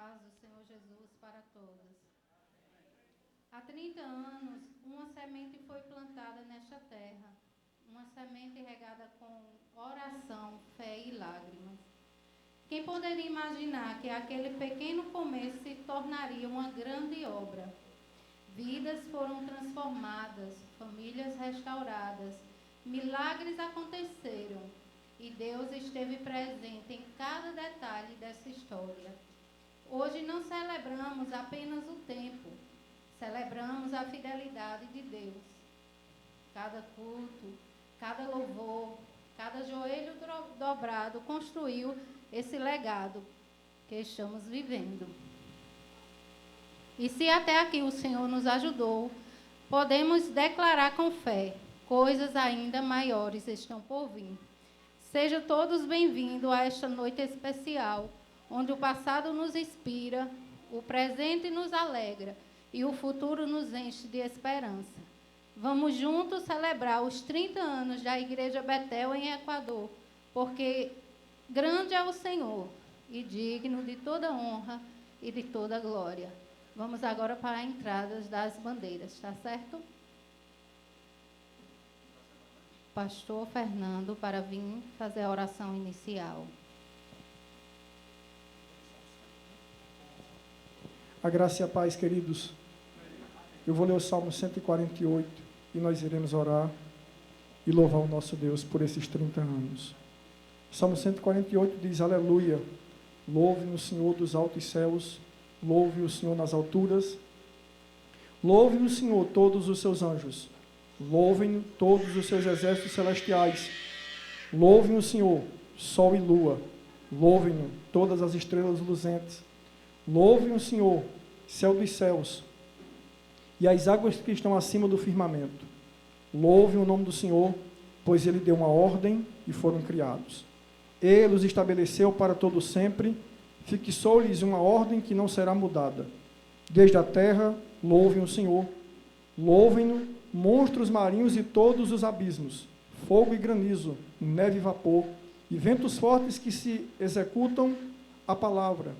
paz do Senhor Jesus para todas. Há 30 anos, uma semente foi plantada nesta terra, uma semente regada com oração, fé e lágrimas. Quem poderia imaginar que aquele pequeno começo se tornaria uma grande obra? Vidas foram transformadas, famílias restauradas, milagres aconteceram e Deus esteve presente em cada detalhe dessa história. Hoje não celebramos apenas o tempo, celebramos a fidelidade de Deus. Cada culto, cada louvor, cada joelho dobrado construiu esse legado que estamos vivendo. E se até aqui o Senhor nos ajudou, podemos declarar com fé, coisas ainda maiores estão por vir. Sejam todos bem-vindos a esta noite especial, onde o passado nos inspira, o presente nos alegra e o futuro nos enche de esperança. Vamos juntos celebrar os 30 anos da Igreja Betel em Equador, porque grande é o Senhor e digno de toda honra e de toda glória. Vamos agora para a entrada das bandeiras, tá certo? Pastor Fernando, para vir fazer a oração inicial. A graça e a paz, queridos. Eu vou ler o Salmo 148 e nós iremos orar e louvar o nosso Deus por esses 30 anos. Salmo 148 diz: Aleluia, louve o Senhor dos altos céus, louve o Senhor nas alturas, louve o Senhor todos os seus anjos, louvem todos os seus exércitos celestiais, louvem o Senhor, sol e lua, louvem-no todas as estrelas luzentes, louvem o Senhor, céu dos céus, e as águas que estão acima do firmamento. Louvem o nome do Senhor, pois Ele deu uma ordem e foram criados. Ele os estabeleceu para todo sempre, fixou-lhes uma ordem que não será mudada. Desde a terra, louvem o Senhor. Louvem-no, monstros marinhos e todos os abismos, fogo e granizo, neve e vapor, e ventos fortes que lhe executam a palavra,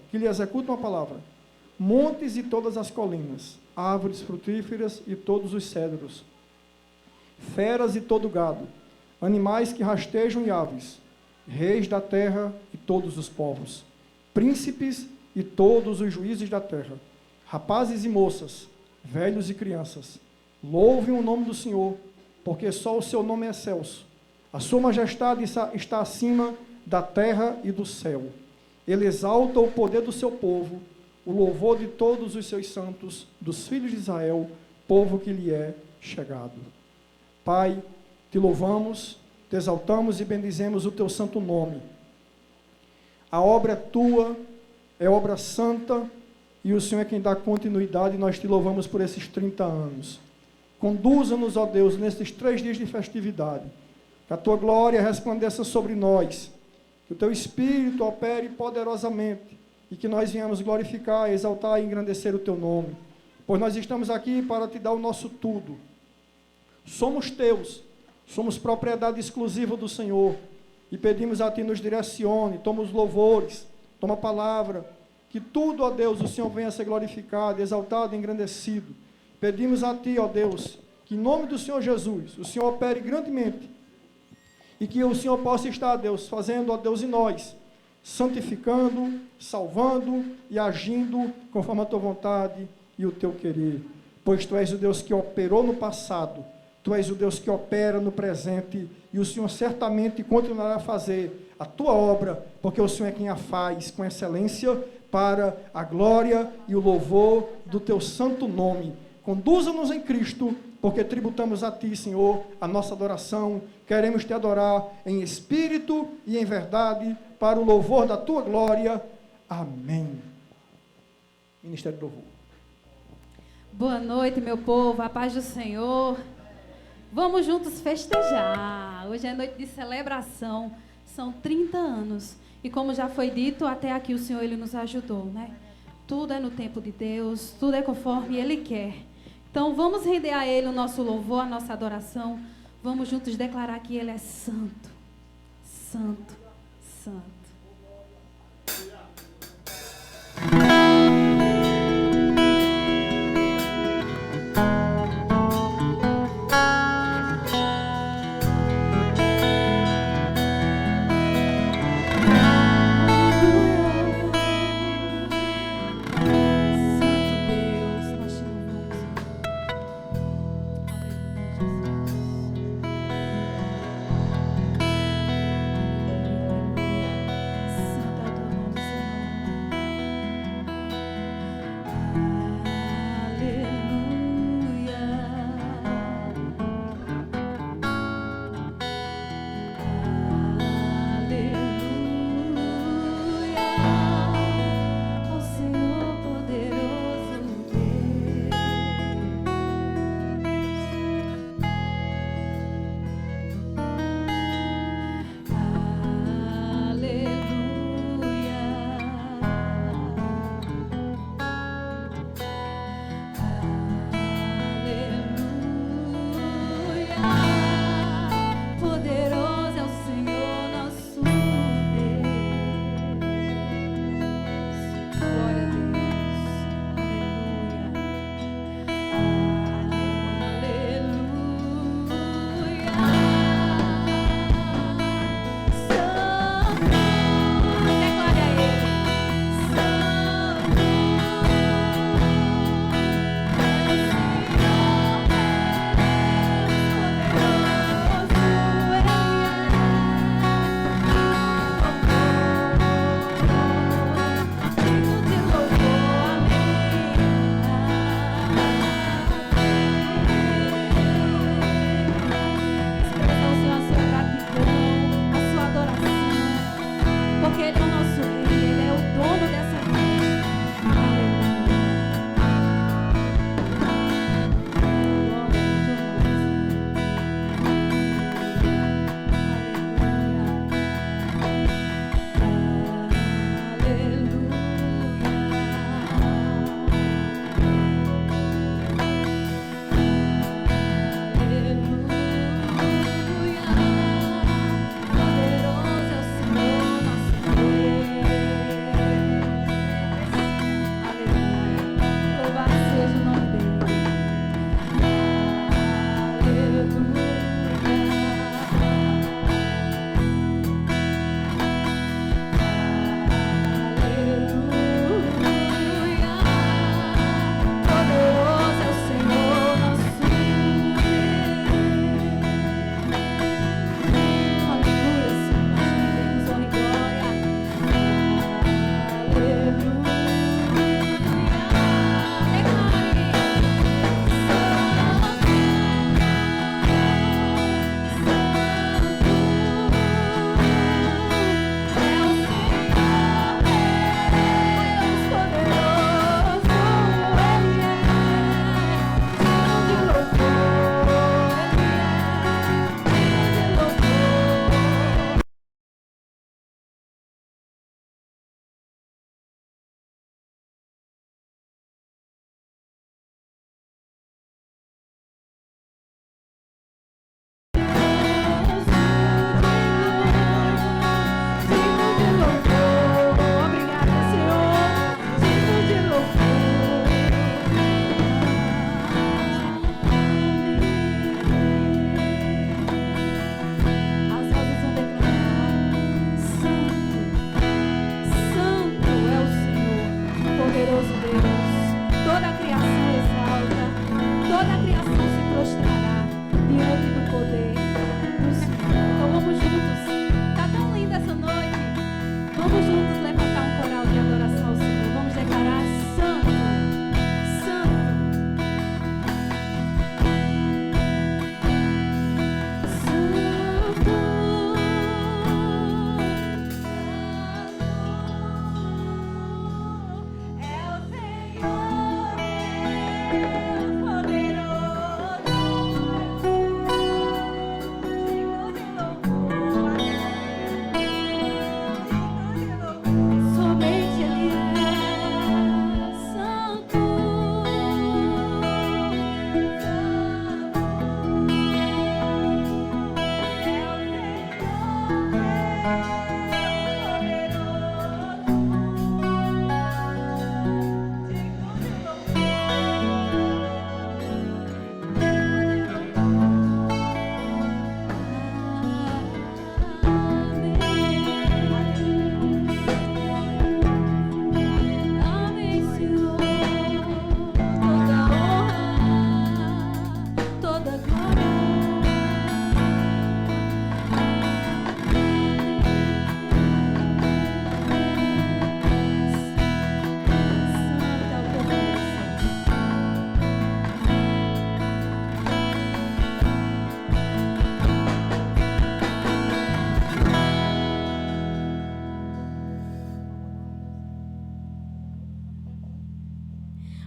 montes e todas as colinas, árvores frutíferas e todos os cedros, feras e todo gado, animais que rastejam e aves, reis da terra e todos os povos, príncipes e todos os juízes da terra, rapazes e moças, velhos e crianças, louvem o nome do Senhor, porque só o seu nome é excelso. A sua majestade está acima da terra e do céu. Ele exalta o poder do seu povo, o louvor de todos os seus santos, dos filhos de Israel, povo que lhe é chegado. Pai, te louvamos, te exaltamos e bendizemos o teu santo nome. A obra é tua, é obra santa, e o Senhor é quem dá continuidade, e nós te louvamos por esses 30 anos. Conduza-nos, ó Deus, nesses 3 dias de festividade, que a tua glória resplandeça sobre nós, que o teu Espírito opere poderosamente, e que nós venhamos glorificar, exaltar e engrandecer o teu nome, pois nós estamos aqui para te dar o nosso tudo. Somos teus, somos propriedade exclusiva do Senhor, e pedimos a ti nos direcione, toma os louvores, toma a palavra, que tudo, ó Deus, o Senhor venha a ser glorificado, exaltado e engrandecido. Pedimos a ti, ó Deus, que em nome do Senhor Jesus, o Senhor opere grandemente, e que o Senhor possa estar, Deus, fazendo, ó Deus, em nós, santificando, salvando e agindo conforme a tua vontade e o teu querer, pois tu és o Deus que operou no passado, tu és o Deus que opera no presente, e o Senhor certamente continuará a fazer a tua obra, porque o Senhor é quem a faz com excelência, para a glória e o louvor do teu santo nome. Conduza-nos em Cristo, porque tributamos a ti, Senhor, a nossa adoração. Queremos te adorar em espírito e em verdade, para o louvor da tua glória. Amém. Ministério do Louvor. Boa noite, meu povo, a paz do Senhor. Vamos juntos festejar. Hoje é noite de celebração. São 30 anos. E como já foi dito, até aqui o Senhor, Ele nos ajudou, né? Tudo é no tempo de Deus, tudo é conforme Ele quer. Então, vamos render a Ele o nosso louvor, a nossa adoração. Vamos juntos declarar que Ele é santo, santo, santo.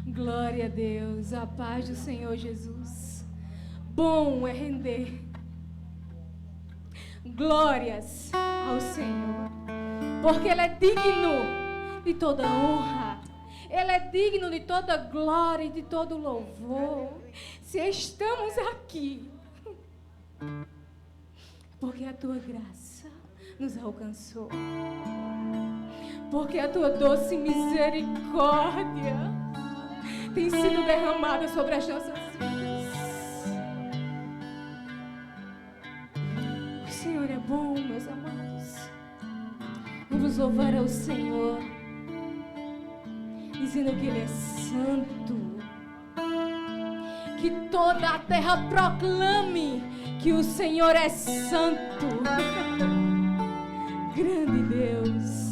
Glória a Deus, a paz do Senhor Jesus. Bom é render glórias ao Senhor, porque Ele é digno de toda honra, Ele é digno de toda glória e de todo louvor. Se estamos aqui, porque a Tua graça nos alcançou, porque a Tua doce misericórdia tem sido derramada sobre as nossas vidas. O Senhor é bom, meus amados. Vamos louvar ao Senhor, dizendo que Ele é santo. Que toda a terra proclame que o Senhor é santo. Grande Deus.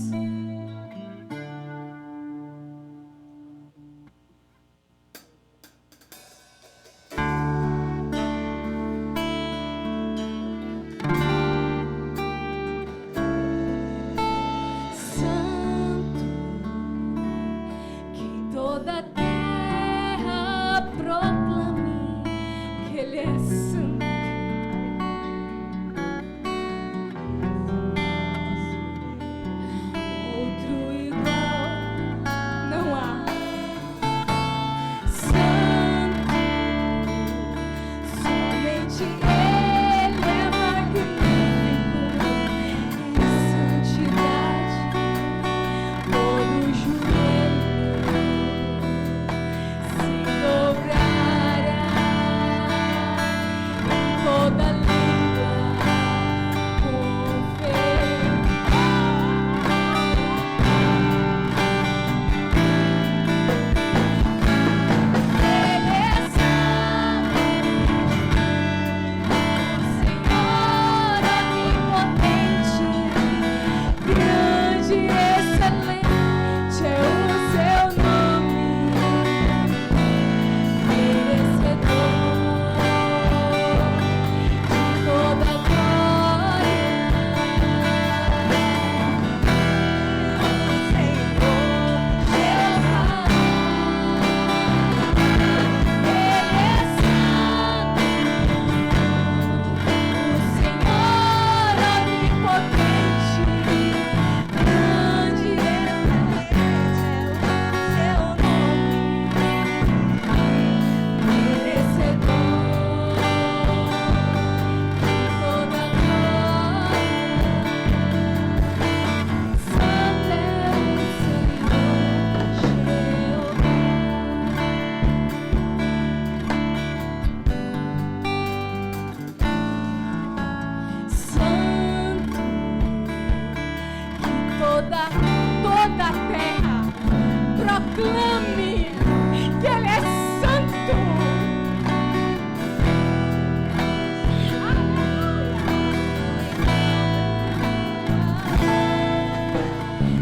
Toda a terra proclame que Ele é santo.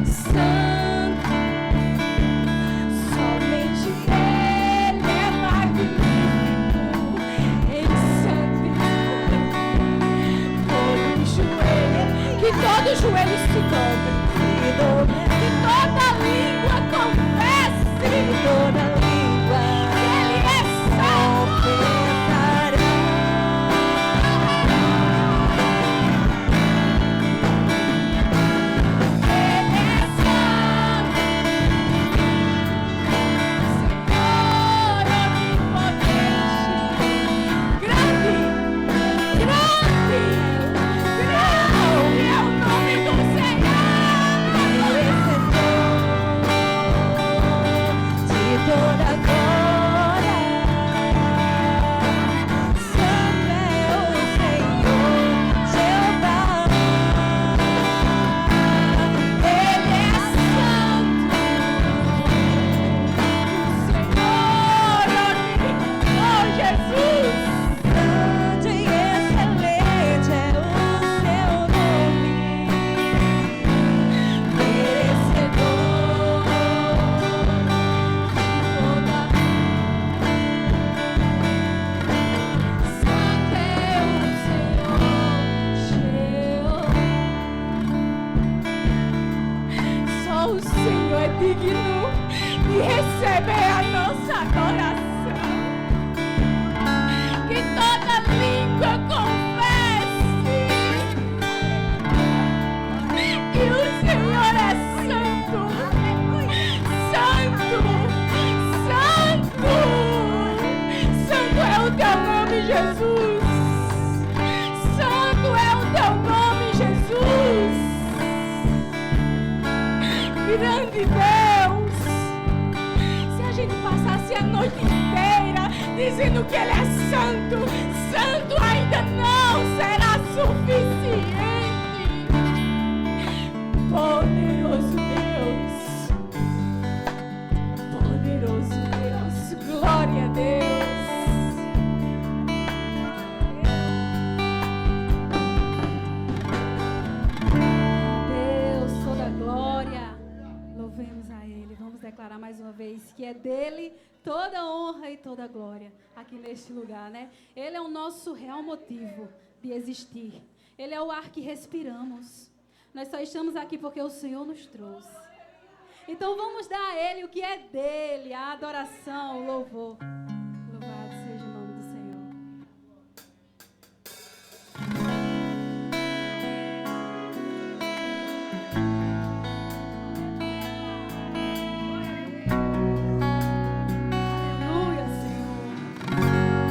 Santo, somente Ele é magnífico em santidade. Que todo joelho se dobre. Que toda língua confesse, que toda língua Ele é santo. Ele é santo, Senhor onipotente, grande é o nome do Senhor. Toda glória, santo é o Senhor, Jeová. Ele é santo, o Senhor, oh Jesus. Grande e excelente é o seu nome, merecedor. O Senhor é digno e receber a nossa adoração. Que toda língua confesse que o Senhor é santo, santo, santo. Santo é o teu nome, Jesus. Santo é o teu nome, Jesus. Grande Deus. Se a gente passasse a noite inteira dizendo que Ele é santo, santo ainda não será suficiente. Poderoso Deus. Poderoso Deus. Glória a Deus. Deus, toda glória. Louvemos a Ele. Vamos declarar mais uma vez que é dele toda honra e toda glória aqui neste lugar, né? Ele é o nosso real motivo de existir. Ele é o ar que respiramos. Nós só estamos aqui porque o Senhor nos trouxe. Então vamos dar a Ele o que é dele, a adoração, o louvor. Louvado seja o nome do Senhor. Aleluia, Senhor. Aleluia, Senhor.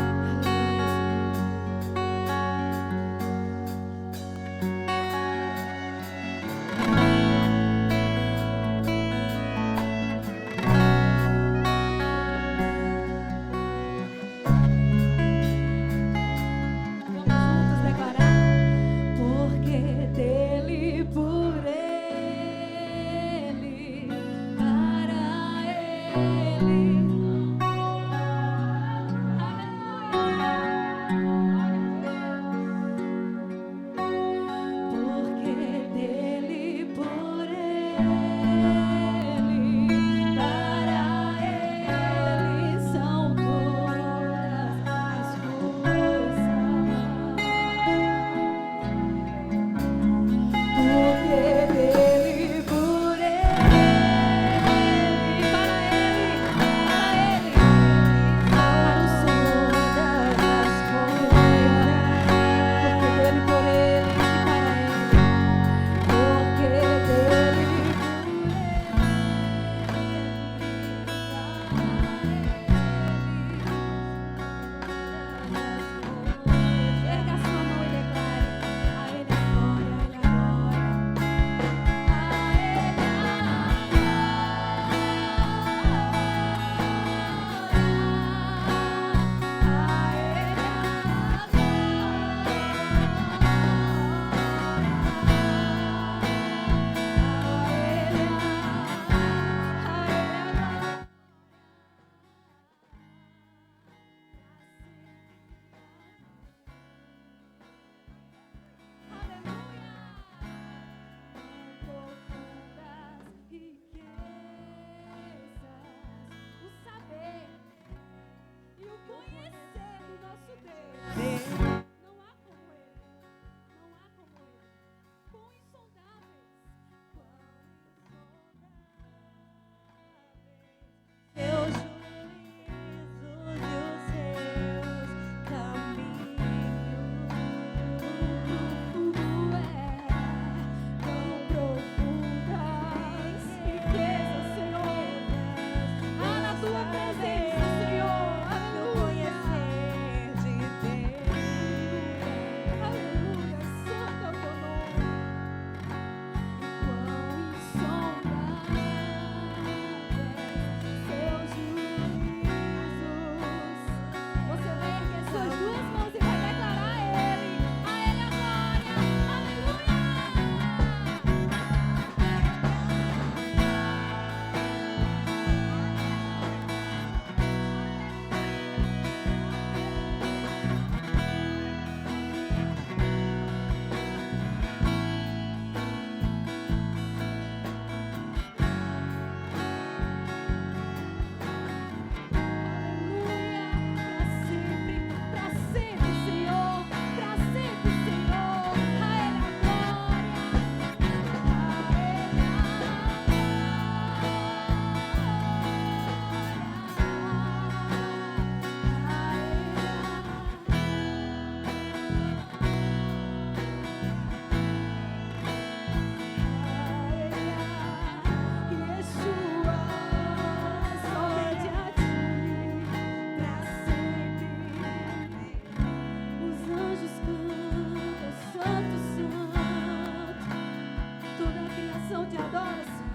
coração te adora, Senhor.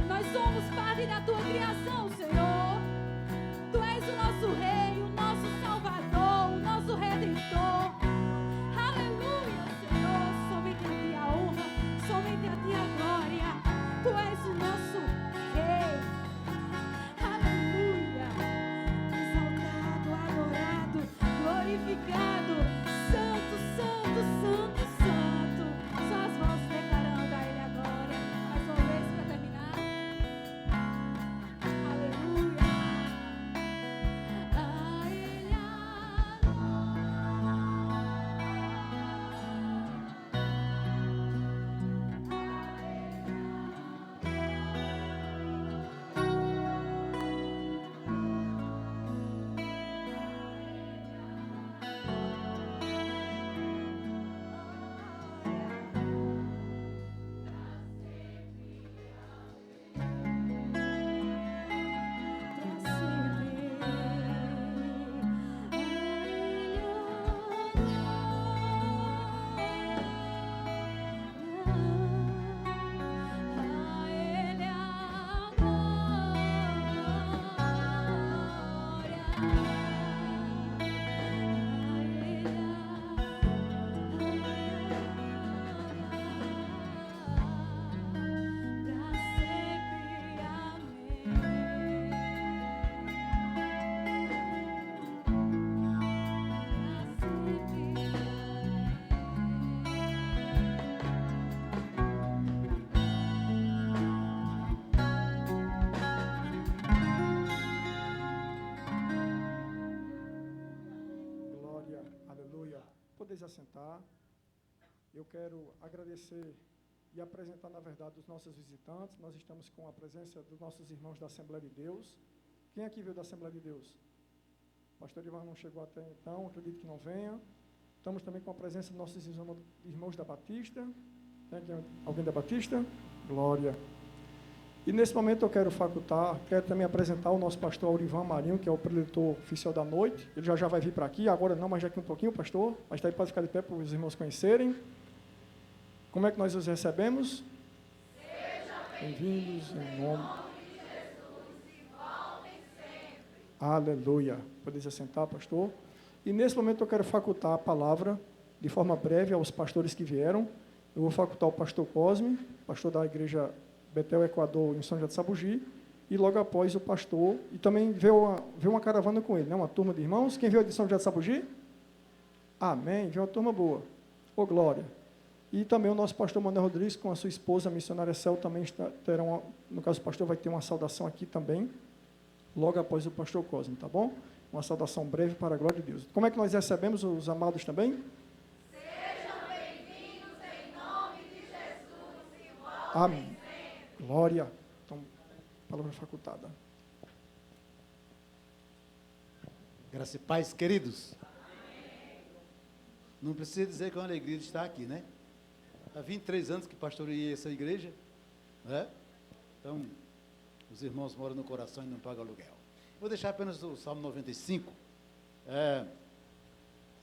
Nós somos parte da tua criação, Senhor. Tu és o nosso Rei, o nosso Salvador, o nosso Redentor. Aleluia, Senhor. Somente a ti a honra, somente a ti a glória. Tu és o nosso Rei. Aleluia. Exaltado, adorado, glorificado. Santo, santo, santo, santo. Só as vozes declarando a Ele a glória. Mais uma vez para terminar. Aleluia. A Ele a Glória, aleluia. Podeis assentar. Eu quero agradecer e apresentar, na verdade, os nossos visitantes. Nós estamos com a presença dos nossos irmãos da Assembleia de Deus. Quem aqui veio da Assembleia de Deus? Pastor Ivan não chegou até então, acredito que não venha. Estamos também com a presença dos nossos irmãos da Batista. Tem aqui alguém da Batista? Glória. E nesse momento eu quero também apresentar o nosso pastor Aurivan Marinho, que é o preletor oficial da noite. Ele já vai vir para aqui, agora não, mas já aqui um pouquinho, pastor. Mas está aí para ficar de pé para os irmãos conhecerem. Como é que nós os recebemos? Sejam bem-vindos em nome de Jesus e voltem sempre. Aleluia. Podeis assentar, pastor. E nesse momento eu quero facultar a palavra, de forma breve, aos pastores que vieram. Eu vou facultar o pastor Cosme, pastor da igreja Betel Equador, em São José de Sabugi, e logo após o pastor, e também veio uma caravana com ele, né? Uma turma de irmãos. Quem veio de São José de Sabugi? Amém, veio uma turma boa. Ô, glória. E também o nosso pastor Manuel Rodrigues, com a sua esposa, a missionária Cel, também terão, no caso o pastor vai ter uma saudação aqui também, logo após o pastor Cosme, tá bom? Uma saudação breve para a glória de Deus. Como é que nós recebemos os amados também? Sejam bem-vindos em nome de Jesus e voltem Amém. Glória. Então, palavra facultada. Graça e paz, queridos. Amém. Não precisa dizer que é uma alegria de estar aqui, né? Há 23 anos que pastoreei essa igreja, né? Então, os irmãos moram no coração e não pagam aluguel. Vou deixar apenas o Salmo 95.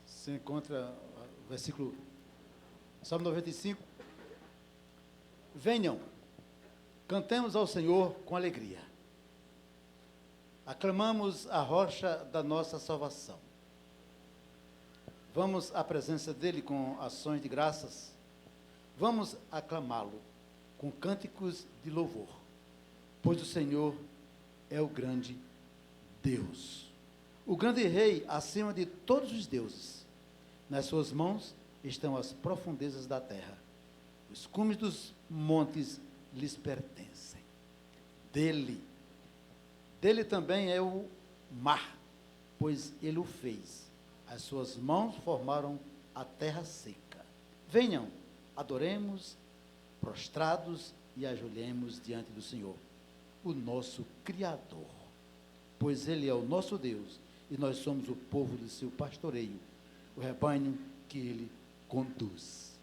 Se encontra o versículo, Salmo 95. Venham, cantemos ao Senhor com alegria. Aclamamos a rocha da nossa salvação. Vamos à presença dele com ações de graças. Vamos aclamá-lo com cânticos de louvor, pois o Senhor é o grande Deus, o grande Rei acima de todos os deuses. Nas suas mãos estão as profundezas da terra. Os cumes dos montes lhes pertencem. Dele também é o mar, pois ele o fez. As suas mãos formaram a terra seca. Venham, adoremos, prostrados, e ajoelhemos diante do Senhor, o nosso Criador, pois ele é o nosso Deus, e nós somos o povo do seu pastoreio, o rebanho que ele conduz.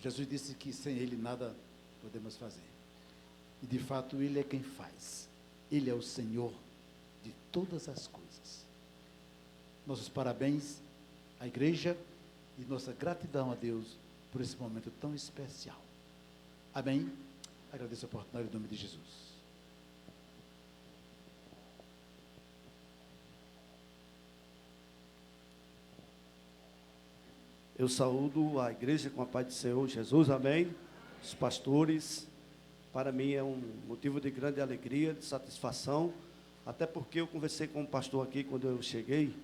Jesus disse que sem ele nada podemos fazer. E de fato ele é quem faz. Ele é o Senhor de todas as coisas. Nossos parabéns à igreja e nossa gratidão a Deus por esse momento tão especial. Amém? Agradeço a oportunidade em nome de Jesus. Eu saúdo a igreja com a paz do Senhor Jesus, amém? Os pastores, para mim é um motivo de grande alegria, de satisfação, até porque eu conversei com um pastor aqui quando eu cheguei,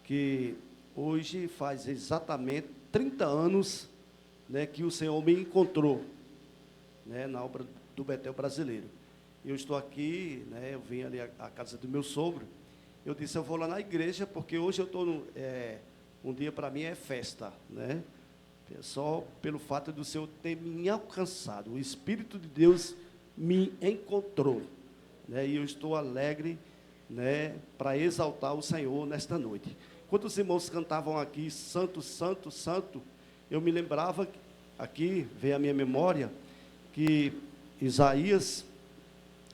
que hoje faz exatamente 30 anos, né, que o Senhor me encontrou, né, na obra do Betel Brasileiro. Eu estou aqui, né, eu vim ali à casa do meu sogro, eu disse, eu vou lá na igreja, porque hoje eu estou um dia para mim é festa, né? Só pelo fato do Senhor ter me alcançado, o Espírito de Deus me encontrou, né? E eu estou alegre, né, para exaltar o Senhor nesta noite. Quando os irmãos cantavam aqui, Santo, Santo, Santo, eu me lembrava, aqui veio a minha memória, que Isaías,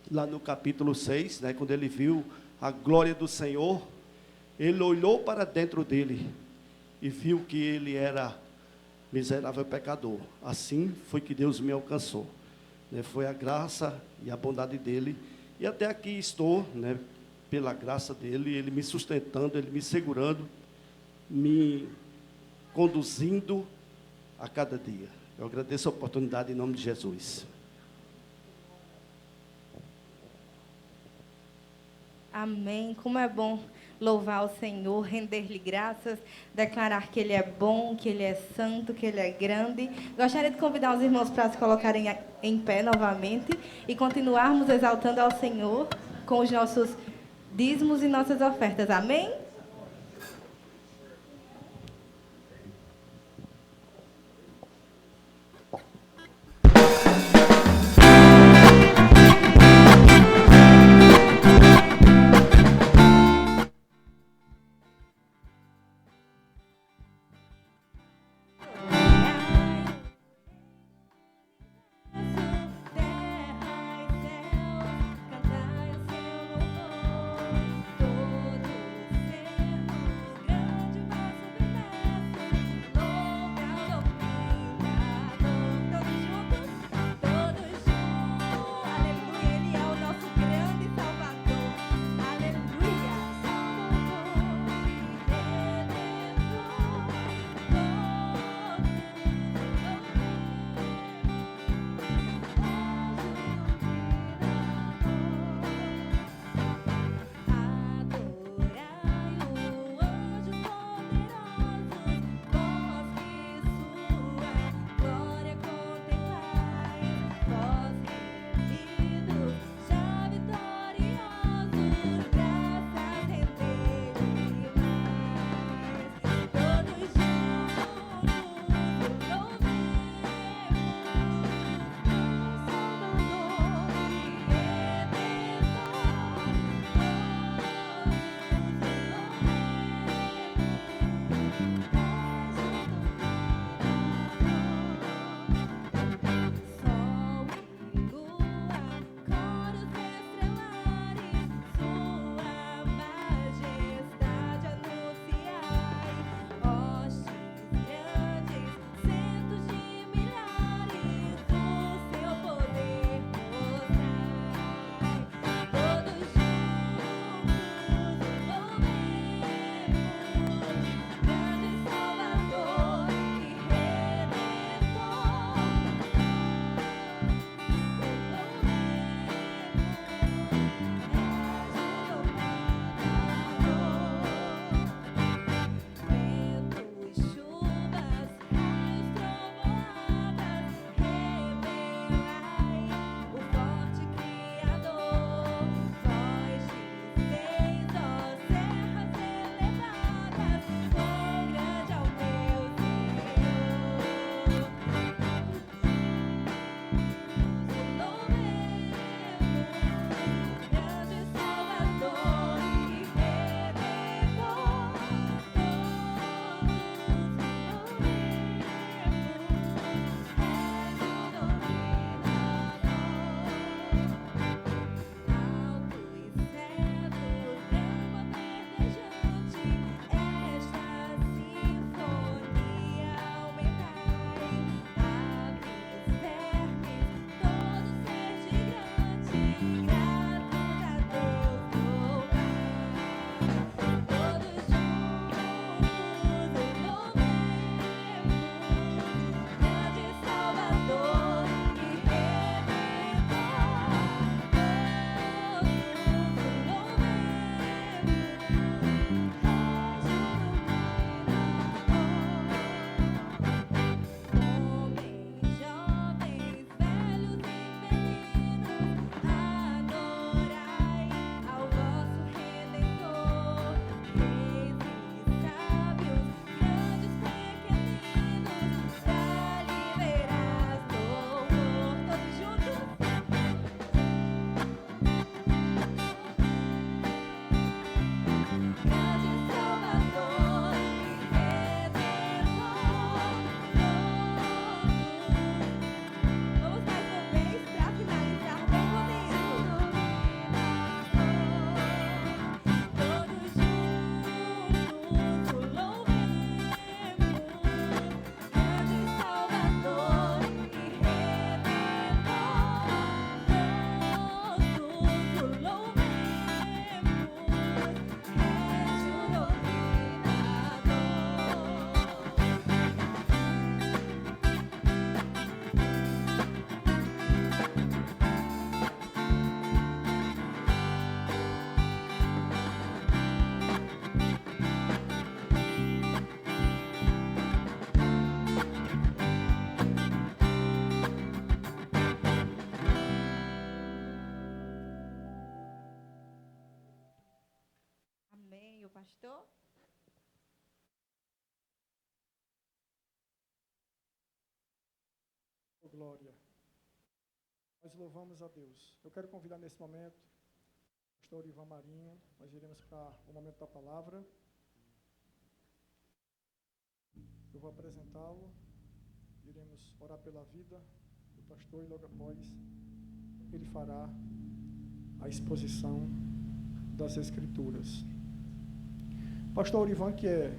lá no capítulo 6, né, quando ele viu a glória do Senhor, ele olhou para dentro dele, e viu que ele era miserável pecador. Assim foi que Deus me alcançou, né? Foi a graça e a bondade dele, e até aqui estou, né? Pela graça dele, ele me sustentando, ele me segurando, me conduzindo a cada dia. Eu agradeço a oportunidade em nome de Jesus. Amém. Como é bom louvar o Senhor, render-lhe graças, declarar que Ele é bom, que Ele é santo, que Ele é grande. Gostaria de convidar os irmãos para se colocarem em pé novamente e continuarmos exaltando ao Senhor com os nossos dízimos e nossas ofertas. Amém? Todo pastor. Oh, glória. Nós louvamos a Deus. Eu quero convidar nesse momento o pastor Ivan Marinho. Nós iremos para o momento da palavra. Eu vou apresentá-lo. Iremos orar pela vida do pastor e logo após ele fará a exposição das Escrituras. Pastor Ivan, que é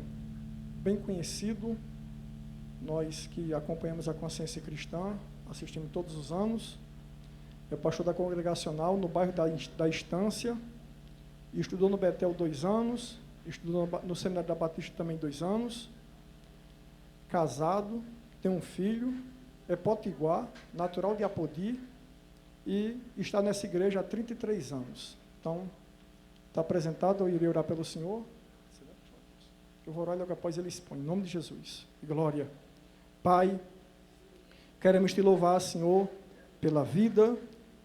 bem conhecido, nós que acompanhamos a Consciência Cristã, assistimos todos os anos, é pastor da congregacional no bairro da Estância, e estudou no Betel 2 anos, estudou no Seminário da Batista também 2 anos, casado, tem um filho, é potiguar, natural de Apodi, e está nessa igreja há 33 anos. Então, está apresentado, eu irei orar pelo Senhor. Eu vou orar e logo após ele expõe, em nome de Jesus. Glória. Pai, queremos te louvar, Senhor, pela vida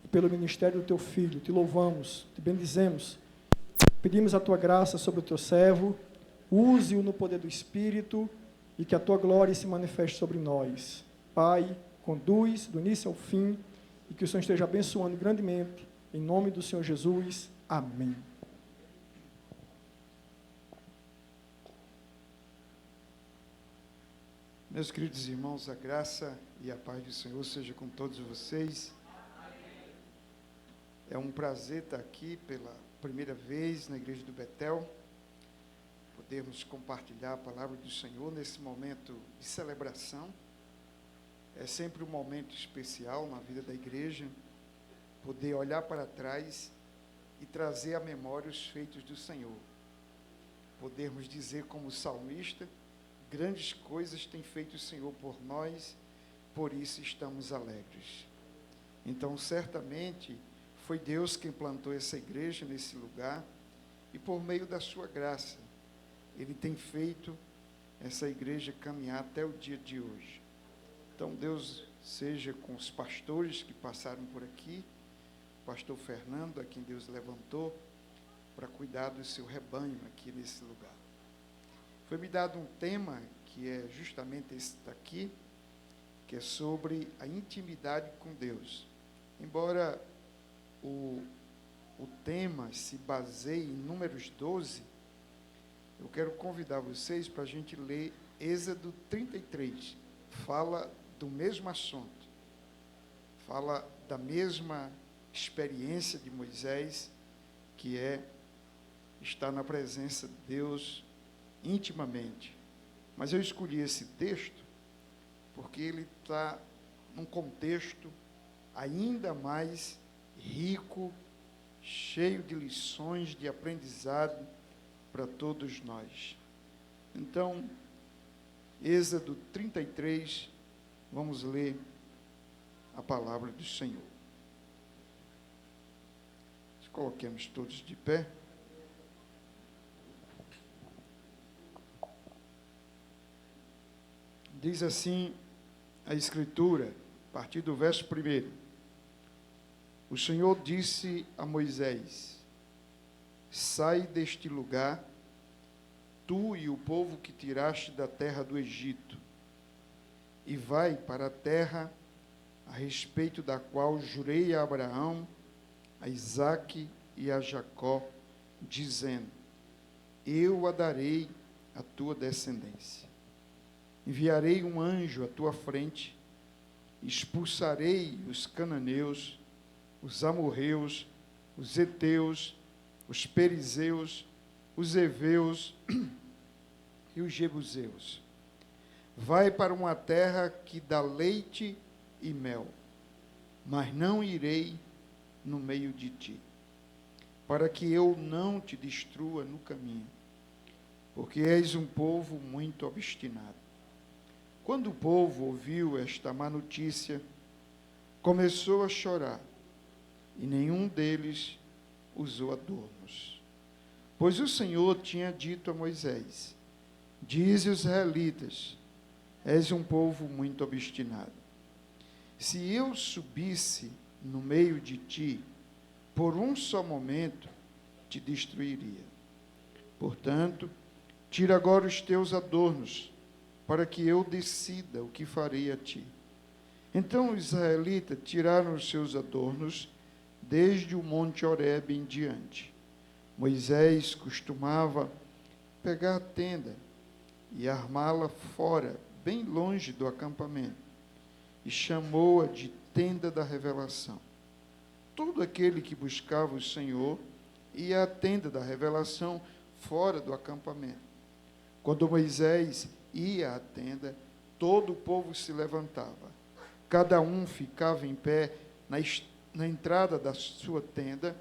e pelo ministério do teu filho. Te louvamos, te bendizemos. Pedimos a tua graça sobre o teu servo, use-o no poder do Espírito e que a tua glória se manifeste sobre nós. Pai, conduz do início ao fim e que o Senhor esteja abençoando grandemente. Em nome do Senhor Jesus. Amém. Meus queridos irmãos, a graça e a paz do Senhor seja com todos vocês. É um prazer estar aqui pela primeira vez na Igreja do Betel, podermos compartilhar a palavra do Senhor nesse momento de celebração. É sempre um momento especial na vida da igreja, poder olhar para trás e trazer à memória os feitos do Senhor. Podermos dizer como salmista, grandes coisas tem feito o Senhor por nós, por isso estamos alegres. Então, certamente, foi Deus quem plantou essa igreja nesse lugar, e por meio da sua graça, Ele tem feito essa igreja caminhar até o dia de hoje. Então, Deus seja com os pastores que passaram por aqui, o pastor Fernando, a quem Deus levantou, para cuidar do seu rebanho aqui nesse lugar. Foi-me dado um tema, que é justamente esse daqui, que é sobre a intimidade com Deus. Embora o tema se baseie em Números 12, eu quero convidar vocês para a gente ler Êxodo 33. Fala do mesmo assunto, fala da mesma experiência de Moisés, que é estar na presença de Deus intimamente. Mas eu escolhi esse texto porque ele está num contexto ainda mais rico, cheio de lições de aprendizado para todos nós. Então, Êxodo 33, vamos ler a palavra do Senhor. Coloquemos todos de pé. Diz assim a Escritura, a partir do verso 1. O Senhor disse a Moisés: sai deste lugar, tu e o povo que tiraste da terra do Egito, e vai para a terra a respeito da qual jurei a Abraão, a Isaque e a Jacó, dizendo: eu a darei à tua descendência. Enviarei um anjo à tua frente, expulsarei os cananeus, os amorreus, os heteus, os perizeus, os heveus e os jebuseus. Vai para uma terra que dá leite e mel, mas não irei no meio de ti, para que eu não te destrua no caminho, porque és um povo muito obstinado. Quando o povo ouviu esta má notícia, começou a chorar, e nenhum deles usou adornos. Pois o Senhor tinha dito a Moisés: dize aos israelitas, és um povo muito obstinado. Se eu subisse no meio de ti, por um só momento te destruiria. Portanto, tira agora os teus adornos, para que eu decida o que farei a ti. Então os israelitas tiraram os seus adornos desde o monte Horebe em diante. Moisés costumava pegar a tenda e armá-la fora, bem longe do acampamento, e chamou-a de tenda da revelação. Todo aquele que buscava o Senhor ia à tenda da revelação fora do acampamento. Quando Moisés ia à tenda, todo o povo se levantava. Cada um ficava em pé na entrada da sua tenda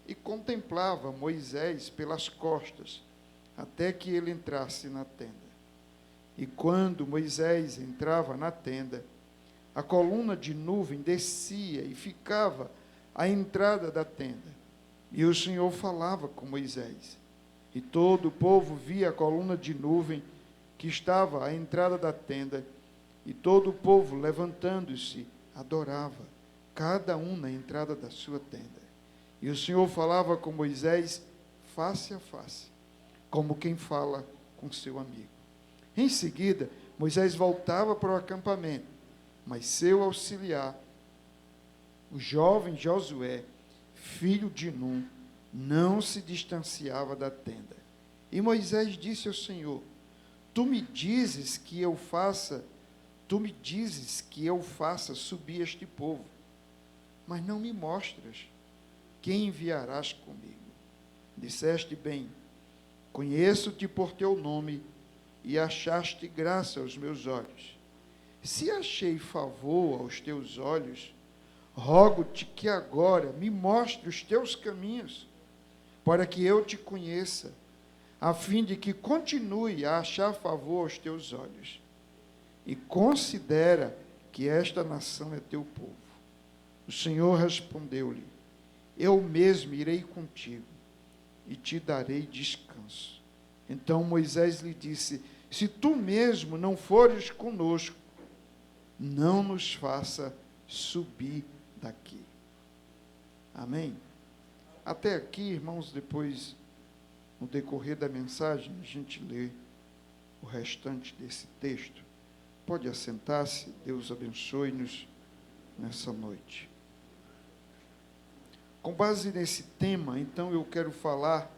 e contemplava Moisés pelas costas, até que ele entrasse na tenda. E quando Moisés entrava na tenda, a coluna de nuvem descia e ficava à entrada da tenda. E o Senhor falava com Moisés. E todo o povo via a coluna de nuvem que estava à entrada da tenda, e todo o povo, levantando-se, adorava, cada um na entrada da sua tenda. E o Senhor falava com Moisés face a face, como quem fala com seu amigo. Em seguida, Moisés voltava para o acampamento, mas seu auxiliar, o jovem Josué, filho de Num, não se distanciava da tenda. E Moisés disse ao Senhor: Tu me dizes que eu faça subir este povo, mas não me mostras quem enviarás comigo. Disseste bem, conheço-te por teu nome e achaste graça aos meus olhos. Se achei favor aos teus olhos, rogo-te que agora me mostre os teus caminhos, para que eu te conheça, a fim de que continue a achar favor aos teus olhos. E considera que esta nação é teu povo. O Senhor respondeu-lhe: Eu mesmo irei contigo e te darei descanso. Então Moisés lhe disse: Se tu mesmo não fores conosco, não nos faça subir daqui. Amém? Até aqui, irmãos, depois, no decorrer da mensagem, a gente lê o restante desse texto. Pode assentar-se, Deus abençoe-nos nessa noite. Com base nesse tema, então, eu quero falar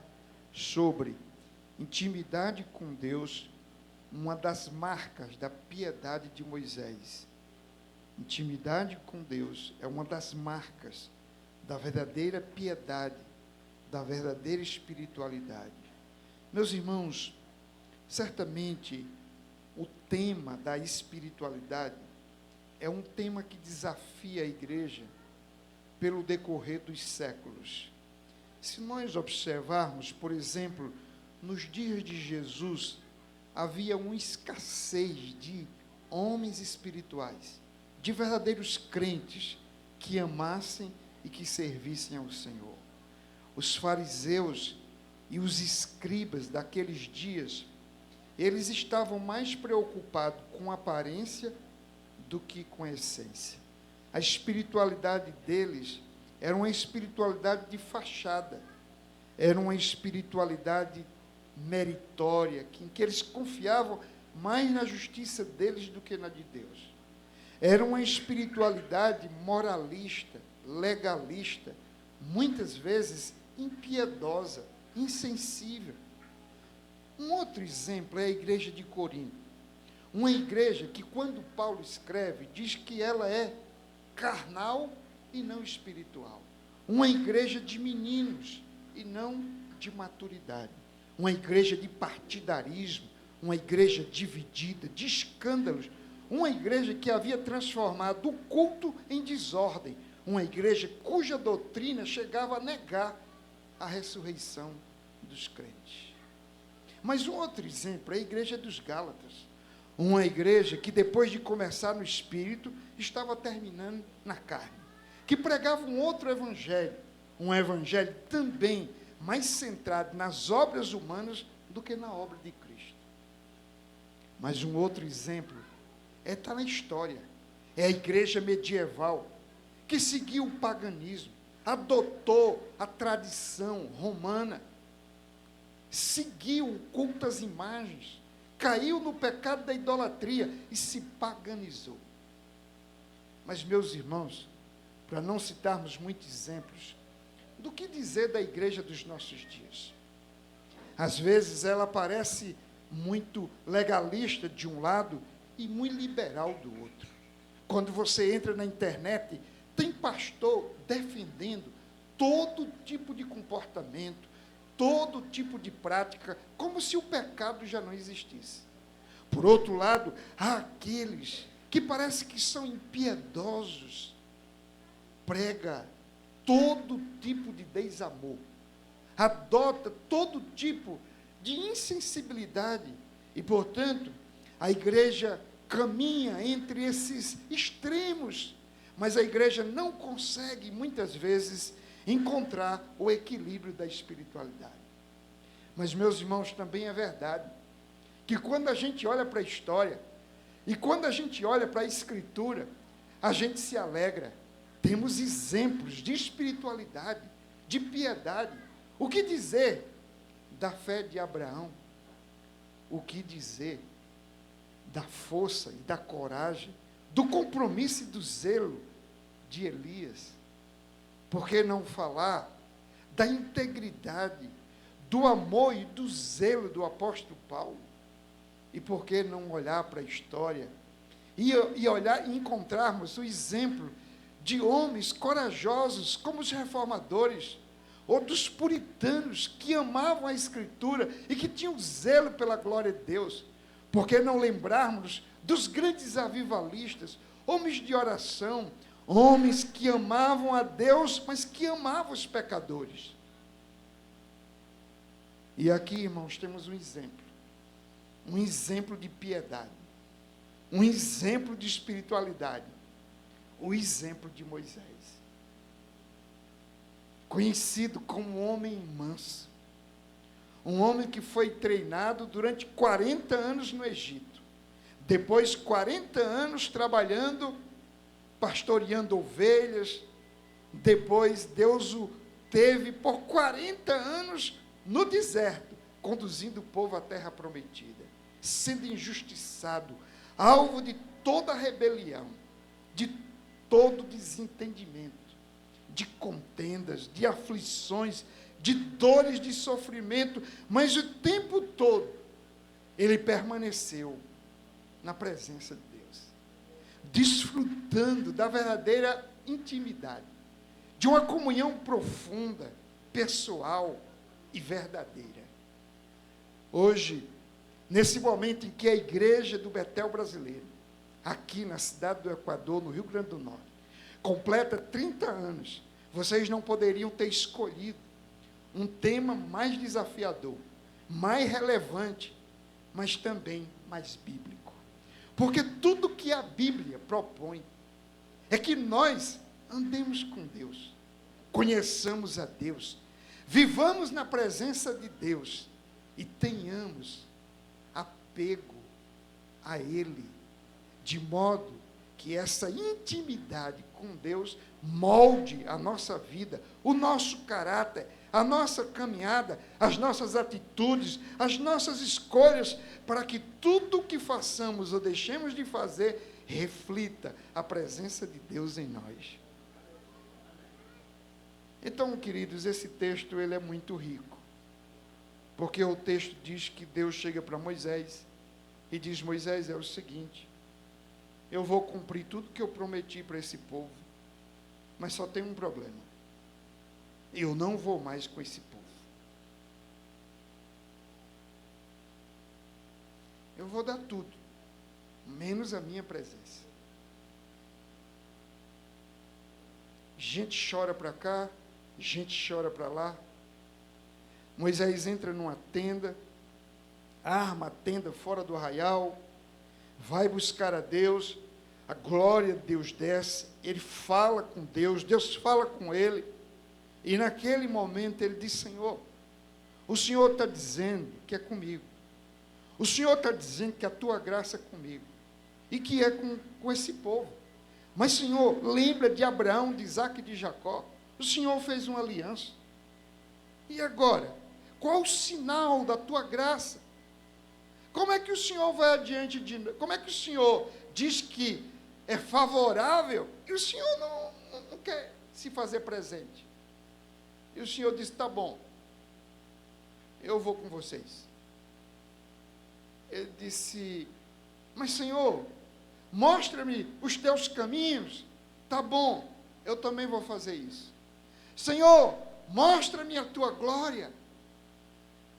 sobre intimidade com Deus, uma das marcas da piedade de Moisés. Intimidade com Deus é uma das marcas da verdadeira piedade, da verdadeira espiritualidade. Meus irmãos, certamente o tema da espiritualidade é um tema que desafia a igreja pelo decorrer dos séculos. Se nós observarmos, por exemplo, nos dias de Jesus, havia uma escassez de homens espirituais, de verdadeiros crentes que amassem e que servissem ao Senhor. Os fariseus e os escribas daqueles dias, eles estavam mais preocupados com a aparência do que com a essência. A espiritualidade deles era uma espiritualidade de fachada, era uma espiritualidade meritória, em que eles confiavam mais na justiça deles do que na de Deus. Era uma espiritualidade moralista, legalista, muitas vezes impiedosa, insensível. Um outro exemplo é a igreja de Corinto. Uma igreja que, quando Paulo escreve, diz que ela é carnal e não espiritual. Uma igreja de meninos e não de maturidade. Uma igreja de partidarismo, uma igreja dividida, de escândalos. Uma igreja que havia transformado o culto em desordem. Uma igreja cuja doutrina chegava a negar a ressurreição dos crentes. Mas um outro exemplo é a igreja dos Gálatas. Uma igreja que, depois de começar no espírito, estava terminando na carne. Que pregava um outro evangelho. Um evangelho também mais centrado nas obras humanas do que na obra de Cristo. Mas um outro exemplo está na história. É a igreja medieval, que seguiu o paganismo, adotou a tradição romana, seguiu o culto às imagens, caiu no pecado da idolatria e se paganizou. Mas, meus irmãos, para não citarmos muitos exemplos, do que dizer da igreja dos nossos dias? Às vezes ela parece muito legalista de um lado e muito liberal do outro. Quando você entra na internet, tem pastor defendendo todo tipo de comportamento, todo tipo de prática, como se o pecado já não existisse. Por outro lado, há aqueles que parece que são impiedosos, prega todo tipo de desamor, adota todo tipo de insensibilidade e, portanto, a igreja caminha entre esses extremos, mas a igreja não consegue, muitas vezes, encontrar o equilíbrio da espiritualidade. Mas, meus irmãos, também é verdade que quando a gente olha para a história e quando a gente olha para a Escritura, a gente se alegra. Temos exemplos de espiritualidade, de piedade. O que dizer da fé de Abraão? O que dizer da força e da coragem, do compromisso e do zelo de Elias? Por que não falar da integridade, do amor e do zelo do apóstolo Paulo? E por que não olhar para a história e olhar e encontrarmos o exemplo de homens corajosos como os reformadores, ou dos puritanos que amavam a Escritura e que tinham zelo pela glória de Deus? Por que não lembrarmos dos grandes avivalistas, homens de oração, homens que amavam a Deus, mas que amavam os pecadores? E aqui, irmãos, temos um exemplo de piedade, um exemplo de espiritualidade, o exemplo de Moisés, conhecido como um homem manso, um homem que foi treinado durante 40 anos no Egito, depois 40 anos trabalhando, pastoreando ovelhas, depois Deus o teve por 40 anos no deserto, conduzindo o povo à terra prometida, sendo injustiçado, alvo de toda rebelião, de todo desentendimento, de contendas, de aflições, de dores, de sofrimento, mas o tempo todo ele permaneceu na presença de Deus, desfrutando da verdadeira intimidade, de uma comunhão profunda, pessoal e verdadeira. Hoje, nesse momento em que a igreja do Betel brasileiro, aqui na cidade do Equador, no Rio Grande do Norte, completa 30 anos, vocês não poderiam ter escolhido um tema mais desafiador, mais relevante, mas também mais bíblico. Porque tudo que a Bíblia propõe é que nós andemos com Deus, conheçamos a Deus, vivamos na presença de Deus e tenhamos apego a Ele, de modo que essa intimidade com Deus molde a nossa vida, o nosso caráter, a nossa caminhada, as nossas atitudes, as nossas escolhas, para que tudo o que façamos ou deixemos de fazer reflita a presença de Deus em nós. Então, queridos, esse texto ele é muito rico, porque o texto diz que Deus chega para Moisés e diz: Moisés, é o seguinte, eu vou cumprir tudo que eu prometi para esse povo, mas só tem um problema. Eu não vou mais com esse povo. Eu vou dar tudo, menos a minha presença. Gente chora para cá, gente chora para lá. Moisés entra numa tenda, arma a tenda fora do arraial, vai buscar a Deus, a glória de Deus desce, ele fala com Deus, Deus fala com ele, e naquele momento ele diz: Senhor, o Senhor está dizendo que é comigo, o Senhor está dizendo que a tua graça é comigo, e que é com esse povo, mas Senhor, lembra de Abraão, de Isaque e de Jacó, o Senhor fez uma aliança, e agora, Qual o sinal da tua graça? Como é que o Senhor vai adiante de nós? Como é que o Senhor diz que é favorável e o Senhor não quer se fazer presente? E o Senhor disse, tá bom, eu vou com vocês. Ele disse, mas Senhor, mostra-me os teus caminhos. Tá bom, eu também vou fazer isso. Senhor, mostra-me a tua glória.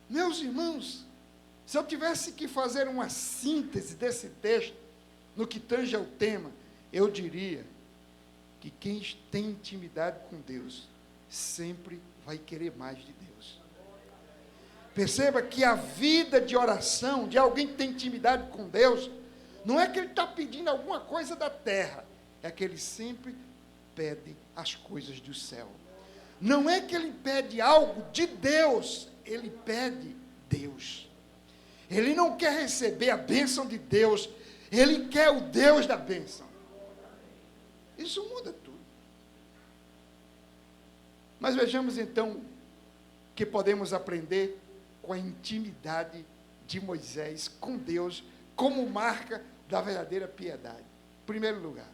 Meus irmãos, se eu tivesse que fazer uma síntese desse texto, no que tange ao tema, eu diria que quem tem intimidade com Deus, sempre vai querer mais de Deus. Perceba que a vida de oração, de alguém que tem intimidade com Deus, não é que ele está pedindo alguma coisa da terra, é que ele sempre pede as coisas do céu. Não é que ele pede algo de Deus, ele pede Deus. Ele não quer receber a bênção de Deus, ele quer o Deus da bênção. Isso muda tudo. Mas vejamos então que podemos aprender com a intimidade de Moisés com Deus como marca da verdadeira piedade. Em primeiro lugar,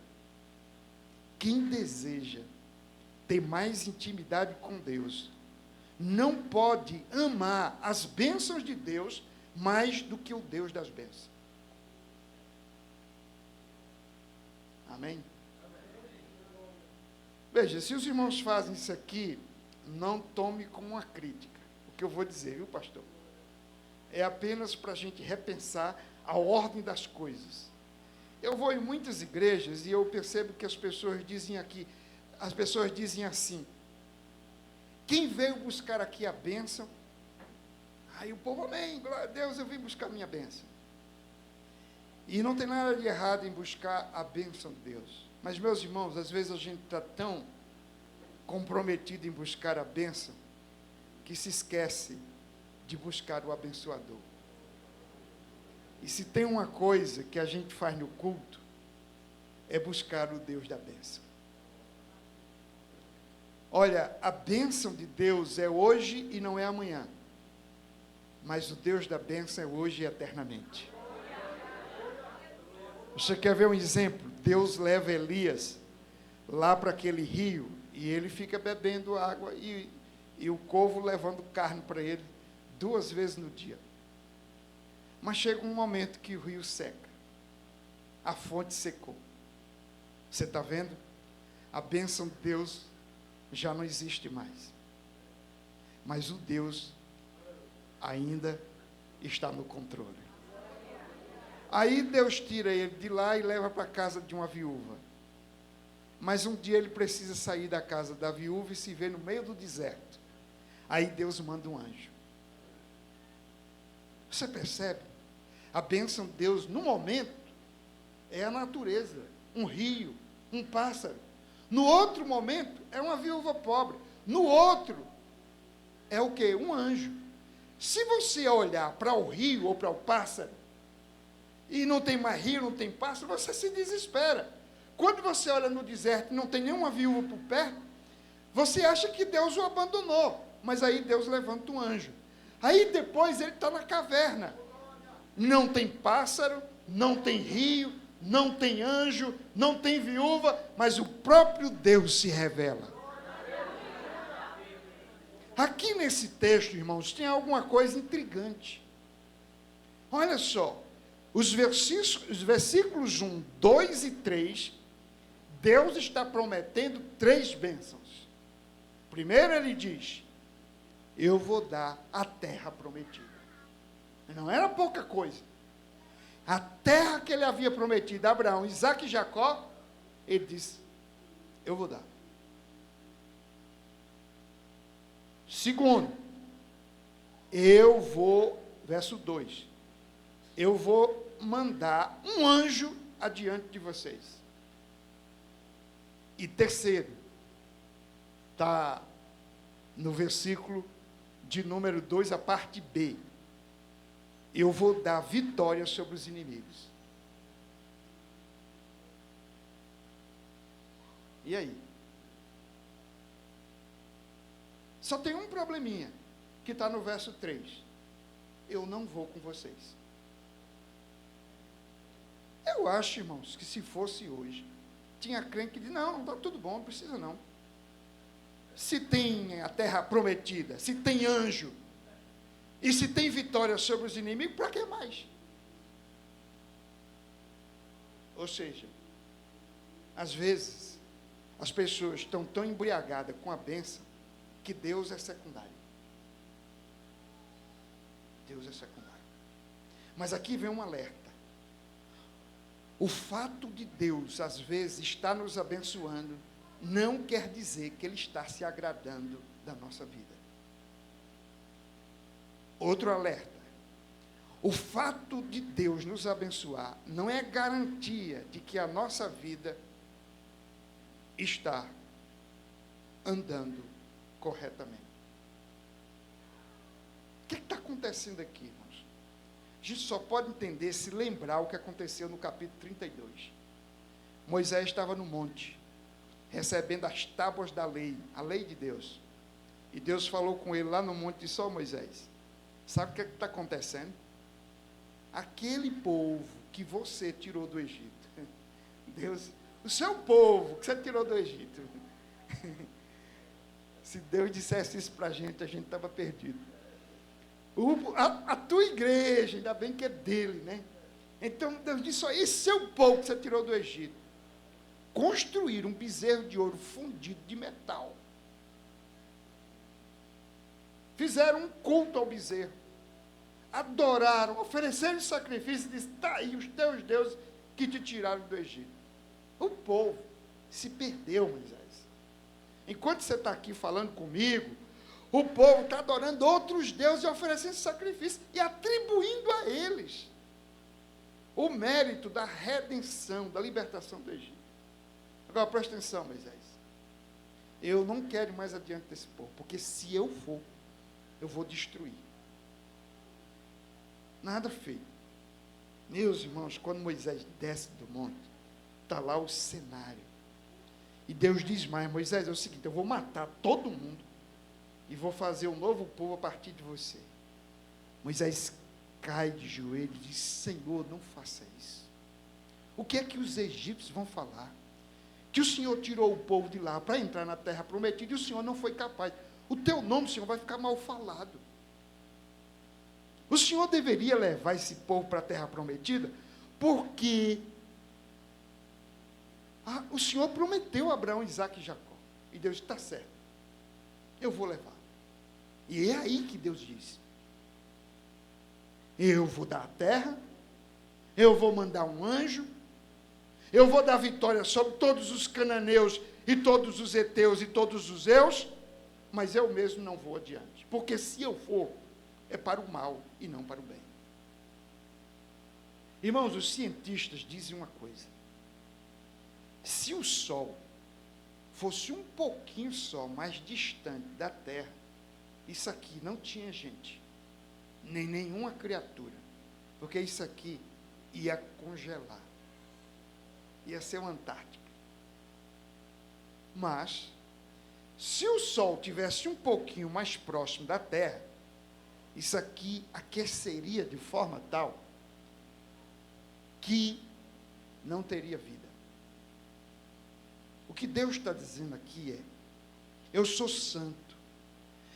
quem deseja ter mais intimidade com Deus não pode amar as bênçãos de Deus mais do que o Deus das bênçãos. Amém? Veja, se os irmãos fazem isso aqui, não tome como uma crítica o que eu vou dizer, viu, pastor? É apenas para a gente repensar a ordem das coisas. Eu vou em muitas igrejas e eu percebo que as pessoas dizem assim, quem veio buscar aqui a bênção? Aí o povo, amém, glória a Deus, eu vim buscar a minha bênção. E não tem nada de errado em buscar a bênção de Deus. Mas, meus irmãos, às vezes a gente está tão comprometido em buscar a bênção, que se esquece de buscar o abençoador. E se tem uma coisa que a gente faz no culto, é buscar o Deus da bênção. Olha, a bênção de Deus é hoje e não é amanhã. Mas o Deus da bênção é hoje e eternamente. Você quer ver um exemplo? Deus leva Elias lá para aquele rio e ele fica bebendo água e o povo levando carne para ele 2 vezes no dia. Mas chega um momento que o rio seca. A fonte secou. Você está vendo? A bênção de Deus já não existe mais. Mas o Deus ainda está no controle. Aí Deus tira ele de lá e leva para a casa de uma viúva. Mas um dia ele precisa sair da casa da viúva e se vê no meio do deserto. Aí Deus manda um anjo. Você percebe? A bênção de Deus, no momento, é a natureza. Um rio, um pássaro. No outro momento, é uma viúva pobre. No outro, é o quê? Um anjo. Se você olhar para o rio ou para o pássaro, e não tem mais rio, não tem pássaro, você se desespera. Quando você olha no deserto e não tem nenhuma viúva por perto, você acha que Deus o abandonou. Mas aí Deus levanta um anjo. Aí depois ele está na caverna. Não tem pássaro, não tem rio, não tem anjo, não tem viúva, mas o próprio Deus se revela. Aqui nesse texto, irmãos, tem alguma coisa intrigante. Olha só, os versículos 1, 2 e 3, Deus está prometendo 3 bênçãos. Primeiro ele diz, eu vou dar a terra prometida. Não era pouca coisa. A terra que ele havia prometido a Abraão, Isaque e Jacó, ele disse, eu vou dar. Segundo, verso 2, eu vou mandar um anjo adiante de vocês. E terceiro, está no versículo de número 2, a parte B. Eu vou dar vitória sobre os inimigos. E aí? Só tem um probleminha. que está no verso 3. Eu não vou com vocês. Eu acho, irmãos, que se fosse hoje, tinha crente que diz, não, está tudo bom, não precisa não. Se tem a terra prometida, se tem anjo, e se tem vitória sobre os inimigos, para que mais? Ou seja, às vezes, as pessoas estão tão embriagadas com a bênção, que Deus é secundário. Deus é secundário. Mas aqui vem um alerta. O fato de Deus, às vezes, estar nos abençoando, não quer dizer que Ele está se agradando da nossa vida. Outro alerta. O fato de Deus nos abençoar não é garantia de que a nossa vida está andando corretamente. O que está acontecendo aqui, irmãos? A gente só pode entender se lembrar o que aconteceu no capítulo 32. Moisés estava no monte, recebendo as tábuas da lei, a lei de Deus. E Deus falou com ele lá no monte e disse, ó Moisés, sabe o que está acontecendo? Aquele povo que você tirou do Egito, Deus, o seu povo que você tirou do Egito, se Deus dissesse isso para a gente estava perdido. A tua igreja, ainda bem que é dele, né? Então Deus disse, ó, esse seu povo que você tirou do Egito, construir um bezerro de ouro fundido de metal. Fizeram um culto ao bezerro. Adoraram, ofereceram sacrifício e disseram, está aí os teus deuses que te tiraram do Egito. O povo se perdeu, Moisés. Enquanto você está aqui falando comigo, o povo está adorando outros deuses e oferecendo sacrifício e atribuindo a eles o mérito da redenção, da libertação do Egito. Agora, presta atenção, Moisés. Eu não quero ir mais adiante desse povo, porque se eu for, eu vou destruir. Nada feito. Meus irmãos, quando Moisés desce do monte, está lá o cenário. E Deus diz mais, Moisés, é o seguinte, eu vou matar todo mundo e vou fazer um novo povo a partir de você. Moisés cai de joelho e diz, Senhor, não faça isso. O que é que os egípcios vão falar? Que o Senhor tirou o povo de lá para entrar na terra prometida e o Senhor não foi capaz. O teu nome, Senhor, vai ficar mal falado. O Senhor deveria levar esse povo para a terra prometida, porque o Senhor prometeu a Abraão, Isaque e Jacó. E Deus está certo. Eu vou levar. E é aí que Deus diz, eu vou dar a terra, eu vou mandar um anjo, eu vou dar vitória sobre todos os cananeus e todos os heteus e todos os eus, mas eu mesmo não vou adiante. Porque se eu for, é para o mal e não para o bem. Irmãos, os cientistas dizem uma coisa. Se o Sol fosse um pouquinho só mais distante da Terra, isso aqui não tinha gente, nem nenhuma criatura, porque isso aqui ia congelar, ia ser uma Antártica. Mas, se o Sol tivesse um pouquinho mais próximo da Terra, isso aqui aqueceria de forma tal que não teria vida. O que Deus está dizendo aqui é, eu sou santo,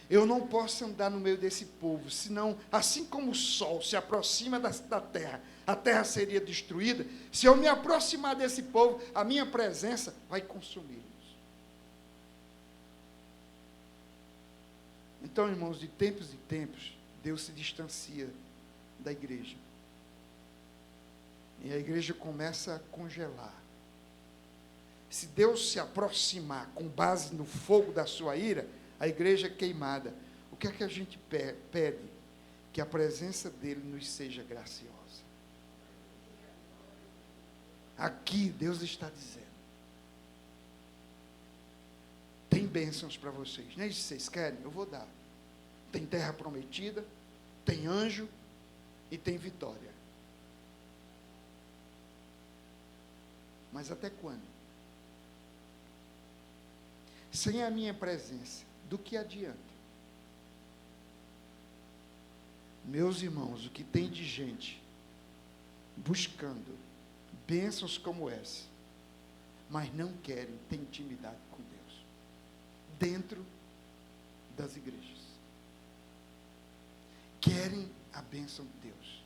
eu não posso andar no meio desse povo, senão, assim como o sol se aproxima da terra, a terra seria destruída. Se eu me aproximar desse povo, a minha presença vai consumi-los. Então, irmãos, de tempos em tempos, Deus se distancia da igreja. E a igreja começa a congelar. Se Deus se aproximar com base no fogo da sua ira, a igreja é queimada. O que é que a gente pede? Que a presença dele nos seja graciosa. Aqui Deus está dizendo, tem bênçãos para vocês, nem vocês querem, eu vou dar. Tem terra prometida, tem anjo e tem vitória. Mas até quando? Sem a minha presença, do que adianta? Meus irmãos, o que tem de gente buscando bênçãos como essa, mas não querem ter intimidade com Deus, dentro das igrejas. Querem a bênção de Deus,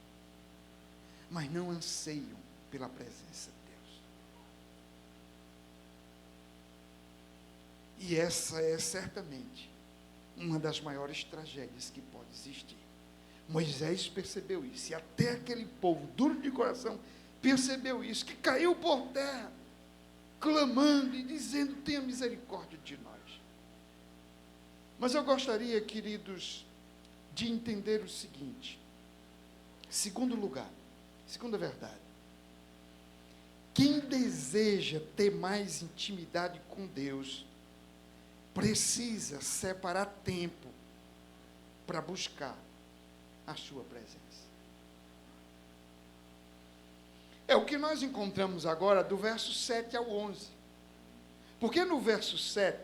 mas não anseiam pela presença de Deus. E essa é certamente uma das maiores tragédias que pode existir. Moisés percebeu isso, e até aquele povo duro de coração percebeu isso, que caiu por terra, clamando e dizendo: tenha misericórdia de nós. Mas eu gostaria, queridos, de entender o seguinte: segundo lugar, segunda verdade, quem deseja ter mais intimidade com Deus, precisa separar tempo para buscar a sua presença. É o que nós encontramos agora do verso 7 ao 11. Porque no verso 7,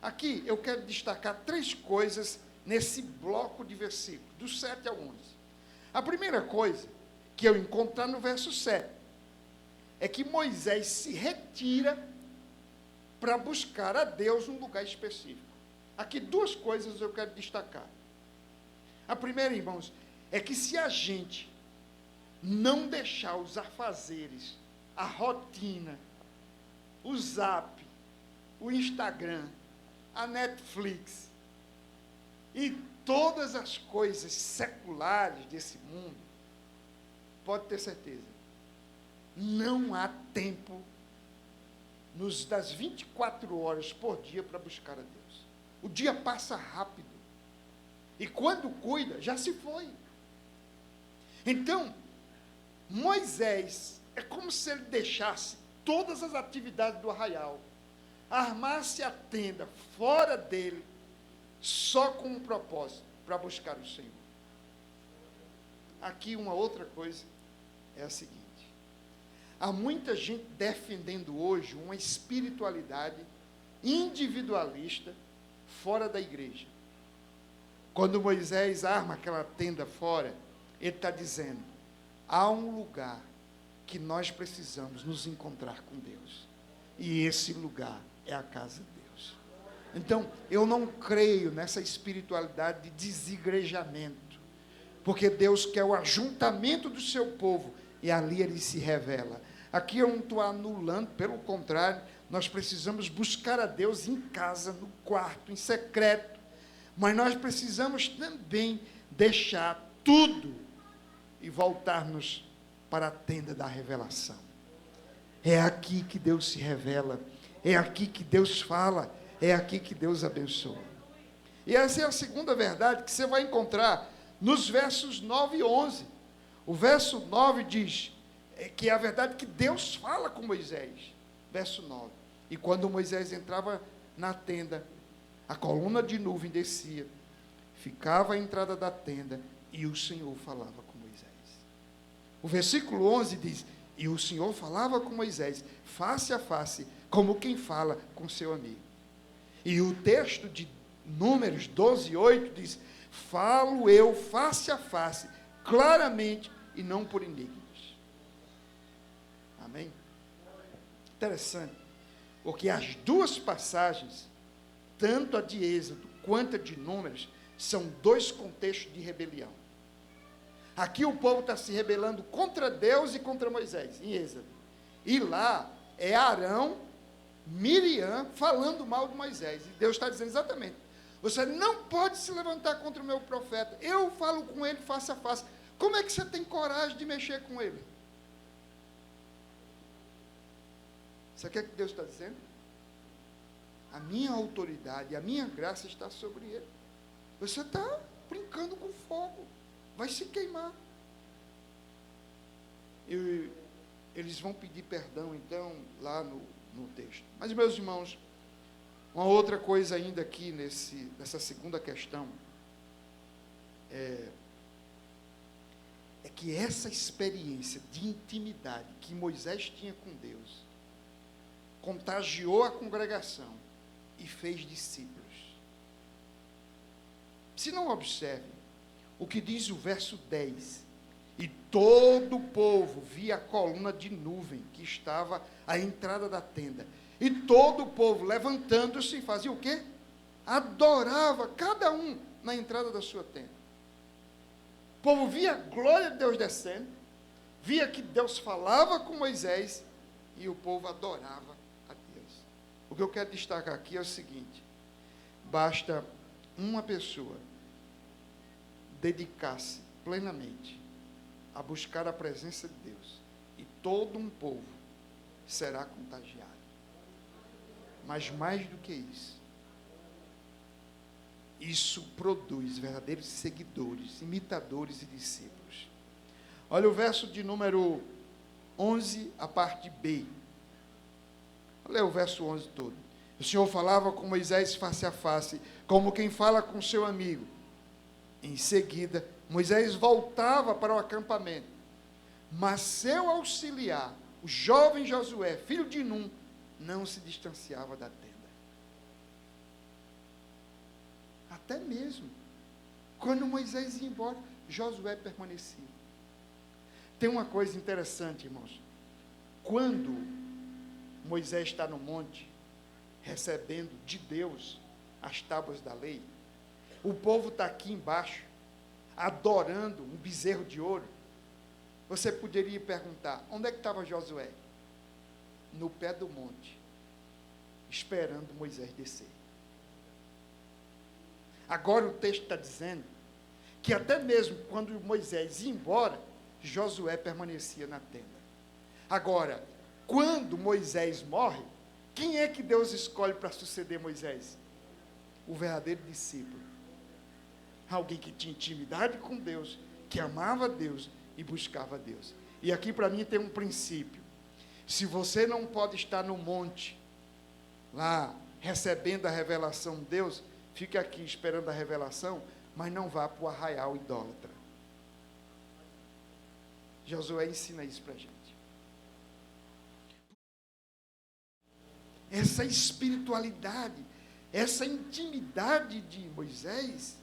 aqui eu quero destacar 3 coisas nesse bloco de versículos, do 7 ao 11. A primeira coisa que eu encontro no verso 7 é que Moisés se retira para buscar a Deus num lugar específico. Aqui 2 coisas eu quero destacar. A primeira, irmãos, é que se a gente não deixar os afazeres, a rotina, o Zap, o Instagram, a Netflix e todas as coisas seculares desse mundo, pode ter certeza, não há tempo das 24 horas por dia para buscar a Deus. O dia passa rápido. E quando cuida, já se foi. Então, Moisés, é como se ele deixasse todas as atividades do arraial, armasse a tenda fora dele, só com um propósito, para buscar o Senhor. Aqui uma outra coisa é a seguinte: há muita gente defendendo hoje uma espiritualidade individualista fora da igreja. Quando Moisés arma aquela tenda fora, ele está dizendo: há um lugar que nós precisamos nos encontrar com Deus, e esse lugar é a casa de Deus. Então, eu não creio nessa espiritualidade de desigrejamento, porque Deus quer o ajuntamento do seu povo, e ali ele se revela. Aqui eu não estou anulando, pelo contrário, nós precisamos buscar a Deus em casa, no quarto, em secreto, mas nós precisamos também deixar tudo e voltar-nos para a tenda da revelação. É aqui que Deus se revela, é aqui que Deus fala, é aqui que Deus abençoa. E essa é a segunda verdade que você vai encontrar nos versos 9 e 11. O verso 9 diz que é a verdade que Deus fala com Moisés. Verso 9: e quando Moisés entrava na tenda, a coluna de nuvem descia, ficava à entrada da tenda, e o Senhor falava com Moisés. O versículo 11 diz: e o Senhor falava com Moisés, face a face, como quem fala com seu amigo. E o texto de Números 12, 8 diz: falo eu face a face, claramente, e não por enigmas. Amém? Interessante, porque as 2 passagens, tanto a de Êxodo quanto a de Números, são 2 contextos de rebelião. Aqui o povo está se rebelando contra Deus e contra Moisés, em Êxodo. E lá é Arão, Miriam, falando mal de Moisés. E Deus está dizendo exatamente: você não pode se levantar contra o meu profeta, eu falo com ele face a face. Como é que você tem coragem de mexer com ele? Você quer que Deus está dizendo? A minha autoridade, a minha graça está sobre ele. Você está brincando com fogo, vai se queimar. E eles vão pedir perdão, então, lá no texto. Mas, meus irmãos, uma outra coisa ainda aqui nessa segunda questão é que essa experiência de intimidade que Moisés tinha com Deus contagiou a congregação e fez discípulos. Se não observe, o que diz o verso 10. E todo o povo via a coluna de nuvem que estava à entrada da tenda. E todo o povo, levantando-se, fazia o quê? Adorava, cada um na entrada da sua tenda. O povo via a glória de Deus descendo, via que Deus falava com Moisés, e o povo adorava a Deus. O que eu quero destacar aqui é o seguinte: basta uma pessoa dedicar-se plenamente a buscar a presença de Deus, e todo um povo será contagiado. Mas mais do que isso produz verdadeiros seguidores, imitadores e discípulos. Olha o verso de número 11, a parte B. Olha o verso 11 todo. O Senhor falava com Moisés face a face, como quem fala com seu amigo. Em seguida, Moisés voltava para o acampamento, mas seu auxiliar, o jovem Josué, filho de Num, não se distanciava da tenda. Até mesmo quando Moisés ia embora, Josué permanecia. Tem uma coisa interessante, irmãos. Quando Moisés está no monte, recebendo de Deus as tábuas da lei, o povo está aqui embaixo, adorando um bezerro de ouro. Você poderia perguntar, onde é que estava Josué? No pé do monte, esperando Moisés descer. Agora o texto está dizendo que até mesmo quando Moisés ia embora, Josué permanecia na tenda. Agora, quando Moisés morre, quem é que Deus escolhe para suceder Moisés? O verdadeiro discípulo. Alguém que tinha intimidade com Deus, que amava Deus e buscava Deus. E aqui para mim tem um princípio. Se você não pode estar no monte, lá, recebendo a revelação de Deus, fique aqui esperando a revelação, mas não vá para o arraial idólatra. Josué ensina isso para a gente. Essa espiritualidade, essa intimidade de Moisés,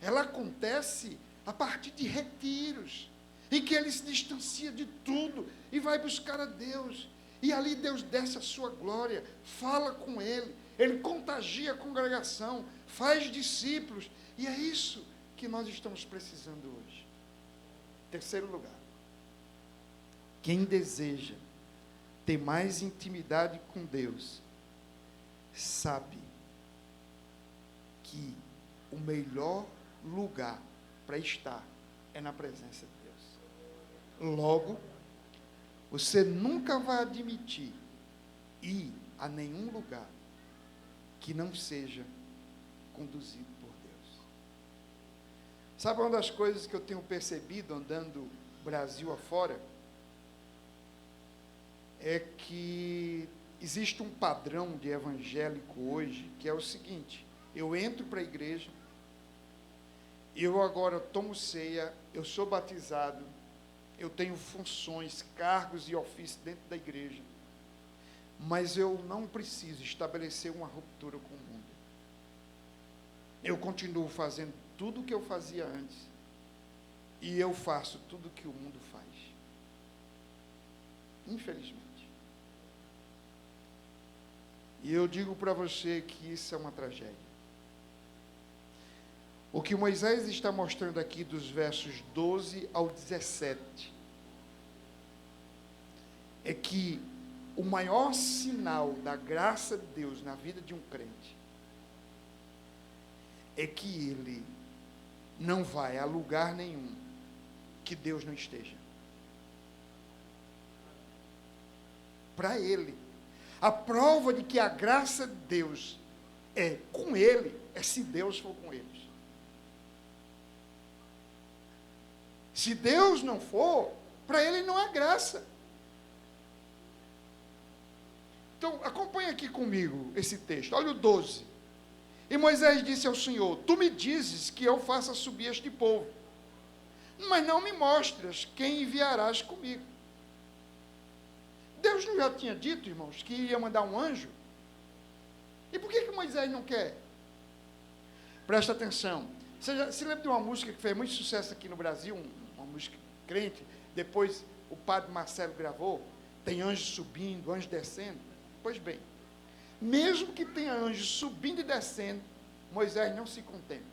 ela acontece a partir de retiros, em que ele se distancia de tudo e vai buscar a Deus. E ali Deus desce a sua glória, fala com ele contagia a congregação, faz discípulos, e é isso que nós estamos precisando hoje. Terceiro lugar, quem deseja ter mais intimidade com Deus, sabe que o melhor lugar para estar é na presença de Deus. Logo, você nunca vai admitir ir a nenhum lugar que não seja conduzido por Deus. Sabe uma das coisas que eu tenho percebido andando Brasil afora? É que existe um padrão de evangélico hoje, que é o seguinte: eu entro para a igreja, eu agora tomo ceia, eu sou batizado, eu tenho funções, cargos e ofícios dentro da igreja, mas eu não preciso estabelecer uma ruptura com o mundo. Eu continuo fazendo tudo o que eu fazia antes, e eu faço tudo o que o mundo faz. Infelizmente. E eu digo para você que isso é uma tragédia. O que Moisés está mostrando aqui dos versos 12 ao 17 é que o maior sinal da graça de Deus na vida de um crente é que ele não vai a lugar nenhum que Deus não esteja. Para ele, a prova de que a graça de Deus é com ele, é se Deus for com eles. Se Deus não for, para ele não há graça. Então, acompanha aqui comigo esse texto. Olha o 12. E Moisés disse ao Senhor: Tu me dizes que eu faça subir este povo, mas não me mostras quem enviarás comigo. Deus não já tinha dito, irmãos, que ia mandar um anjo? E por que Moisés não quer? Presta atenção. Você já se lembra de uma música que fez muito sucesso aqui no Brasil, uma música crente, depois o padre Marcelo gravou, tem anjo subindo, anjo descendo? Pois bem, mesmo que tenha anjo subindo e descendo, Moisés não se contenta.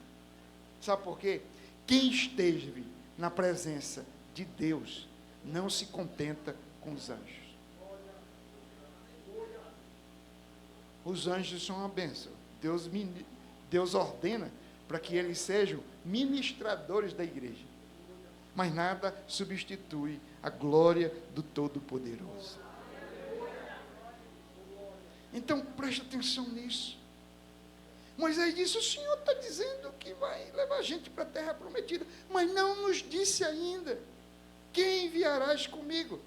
Sabe por quê? Quem esteve na presença de Deus não se contenta com os anjos. Os anjos são uma bênção. Deus ordena para que eles sejam ministradores da igreja. Mas nada substitui a glória do Todo-Poderoso. Então, preste atenção nisso. Moisés disse, o Senhor está dizendo que vai levar a gente para a terra prometida, mas não nos disse ainda, quem enviarás comigo?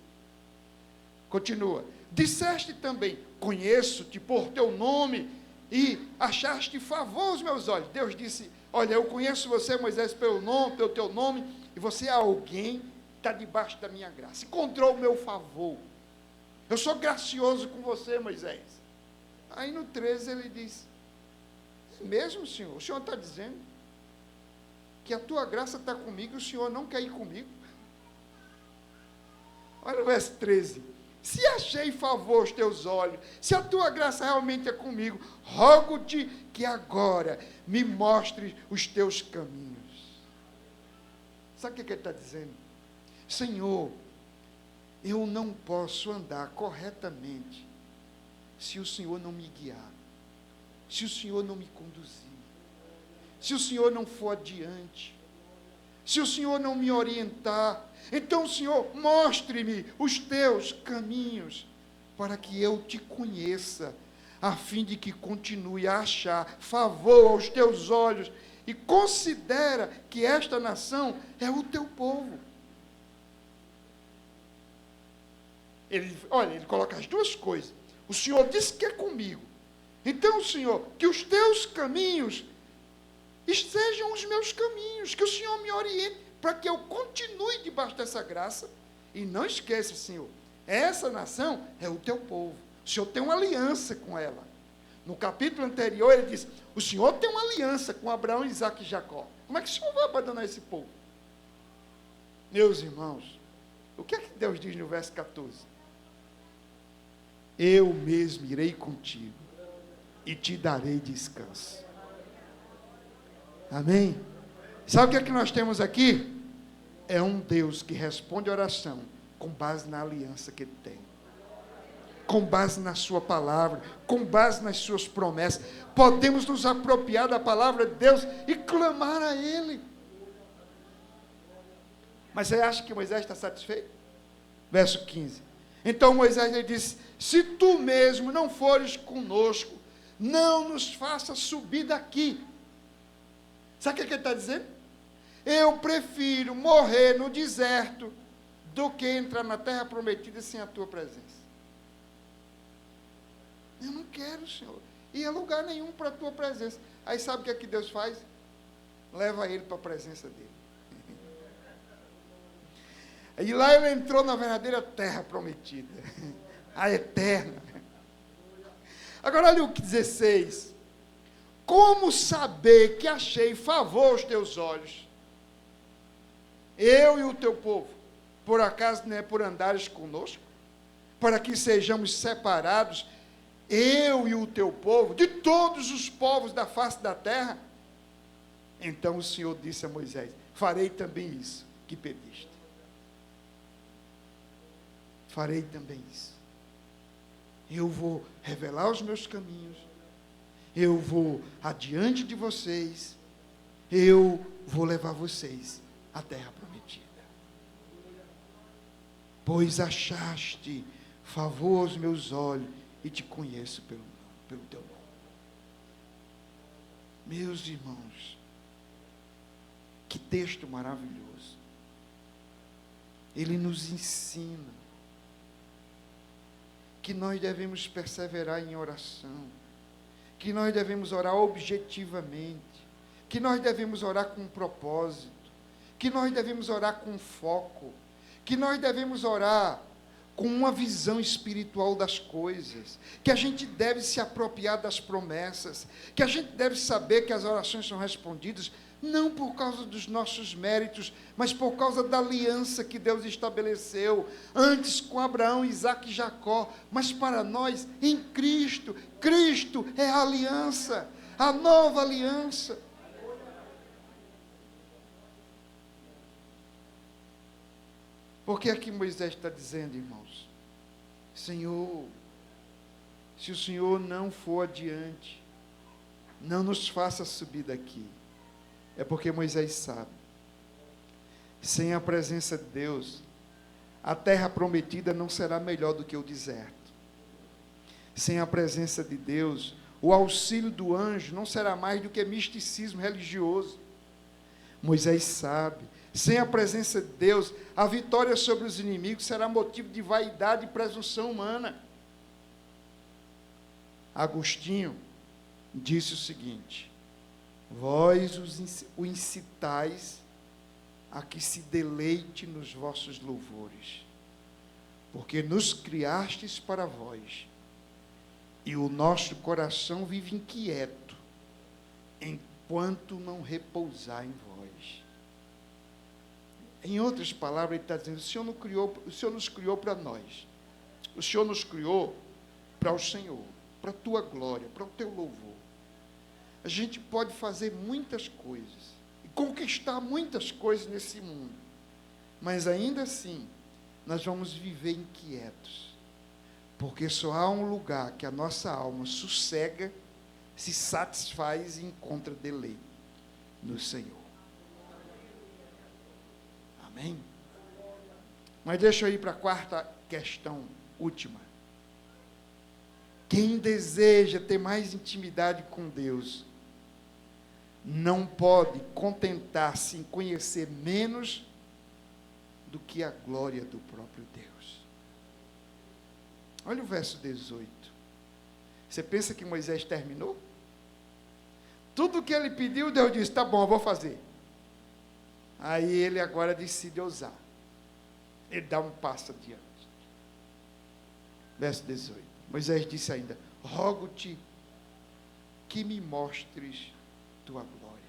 Continua, disseste também, conheço-te por teu nome, e achaste favor aos meus olhos. Deus disse, olha, eu conheço você, Moisés, pelo teu nome, e você é alguém que está debaixo da minha graça, encontrou o meu favor, eu sou gracioso com você, Moisés. Aí no 13 ele diz, mesmo, Senhor, o Senhor está dizendo que a tua graça está comigo e o Senhor não quer ir comigo? Olha o verso 13. Se achei favor aos teus olhos, se a tua graça realmente é comigo, rogo-te que agora me mostres os teus caminhos. Sabe o que ele está dizendo? Senhor, eu não posso andar corretamente se o Senhor não me guiar, se o Senhor não me conduzir, se o Senhor não for adiante, se o Senhor não me orientar. Então, Senhor, mostre-me os teus caminhos, para que eu te conheça, a fim de que continue a achar favor aos teus olhos, e considera que esta nação é o teu povo. Ele coloca as duas coisas. O Senhor disse que é comigo. Então, Senhor, que os teus caminhos sejam os meus caminhos, que o Senhor me oriente, para que eu continue debaixo dessa graça. E não esqueça, Senhor, essa nação é o teu povo. O Senhor tem uma aliança com ela. No capítulo anterior, ele diz, o Senhor tem uma aliança com Abraão, Isaque e Jacó. Como é que o Senhor vai abandonar esse povo? Meus irmãos, o que é que Deus diz no verso 14? Eu mesmo irei contigo e te darei descanso. Amém? Sabe o que é que nós temos aqui? É um Deus que responde a oração com base na aliança que Ele tem, com base na sua palavra, com base nas suas promessas. Podemos nos apropriar da palavra de Deus e clamar a Ele. Mas você acha que Moisés está satisfeito? Verso 15. Então Moisés lhe disse, se tu mesmo não fores conosco, não nos faça subir daqui. Sabe o que ele está dizendo? Eu prefiro morrer no deserto do que entrar na terra prometida sem a tua presença. Eu não quero, Senhor, ir a lugar nenhum para a tua presença. Aí sabe o que é que Deus faz? Leva ele para a presença dele. E lá ele entrou na verdadeira terra prometida, a eterna. Agora olha o 16. Como saber que achei favor aos teus olhos, eu e o teu povo? Por acaso não é por andares conosco, para que sejamos separados, eu e o teu povo, de todos os povos da face da terra? Então o Senhor disse a Moisés, farei também isso que pediste. Farei também isso. Eu vou revelar os meus caminhos, eu vou adiante de vocês, eu vou levar vocês à terra prometida. Pois achaste favor aos meus olhos e te conheço pelo teu nome. Meus irmãos, que texto maravilhoso. Ele nos ensina que nós devemos perseverar em oração, que nós devemos orar objetivamente, que nós devemos orar com propósito, que nós devemos orar com foco, que nós devemos orar com uma visão espiritual das coisas, que a gente deve se apropriar das promessas, que a gente deve saber que as orações são respondidas, não por causa dos nossos méritos, mas por causa da aliança que Deus estabeleceu, antes com Abraão, Isaque e Jacó, mas para nós, em Cristo. Cristo é a aliança, a nova aliança. Porque aqui Moisés está dizendo, irmãos, Senhor, se o Senhor não for adiante, não nos faça subir daqui. É porque Moisés sabe, sem a presença de Deus, a terra prometida não será melhor do que o deserto. Sem a presença de Deus, o auxílio do anjo não será mais do que misticismo religioso. Moisés sabe, sem a presença de Deus, a vitória sobre os inimigos será motivo de vaidade e presunção humana. Agostinho disse o seguinte: vós o incitais a que se deleite nos vossos louvores, porque nos criastes para vós, e o nosso coração vive inquieto, enquanto não repousar em vós. Em outras palavras, ele está dizendo, o Senhor nos criou para nós. O Senhor nos criou para o Senhor, para a tua glória, para o teu louvor. A gente pode fazer muitas coisas, e conquistar muitas coisas nesse mundo, mas ainda assim, nós vamos viver inquietos, porque só há um lugar que a nossa alma sossega, se satisfaz e encontra deleite no Senhor. Amém? Mas deixa eu ir para a quarta questão, última. Quem deseja ter mais intimidade com Deus, não pode contentar-se em conhecer menos do que a glória do próprio Deus. Olha o verso 18. Você pensa que Moisés terminou? Tudo o que ele pediu, Deus disse, tá bom, eu vou fazer. Aí ele agora decide ousar. Ele dá um passo adiante. Verso 18. Moisés disse ainda, rogo-te que me mostres tua glória.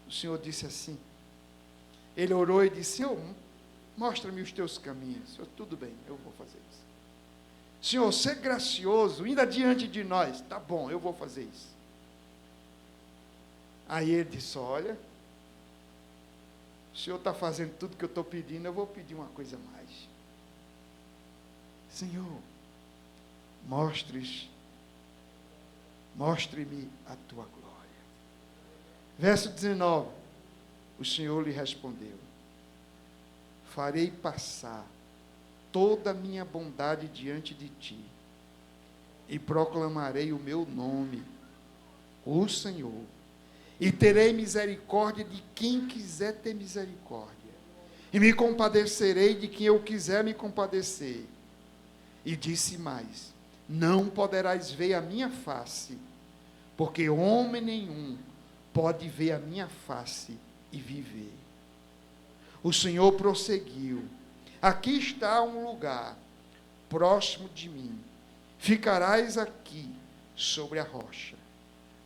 O Senhor disse assim, ele orou e disse, Senhor, mostra-me os teus caminhos. Senhor, tudo bem, eu vou fazer isso. Senhor, ser gracioso, ainda diante de nós. Tá bom, eu vou fazer isso. Aí ele disse, olha, o Senhor está fazendo tudo que eu estou pedindo, eu vou pedir uma coisa mais. Senhor, mostre-me a tua glória. Verso 19, o Senhor lhe respondeu, farei passar toda a minha bondade diante de ti, e proclamarei o meu nome, o Senhor, e terei misericórdia de quem quiser ter misericórdia, e me compadecerei de quem eu quiser me compadecer. E disse mais, não poderás ver a minha face, porque homem nenhum pode ver a minha face e viver. O Senhor prosseguiu, aqui está um lugar próximo de mim, ficarás aqui sobre a rocha.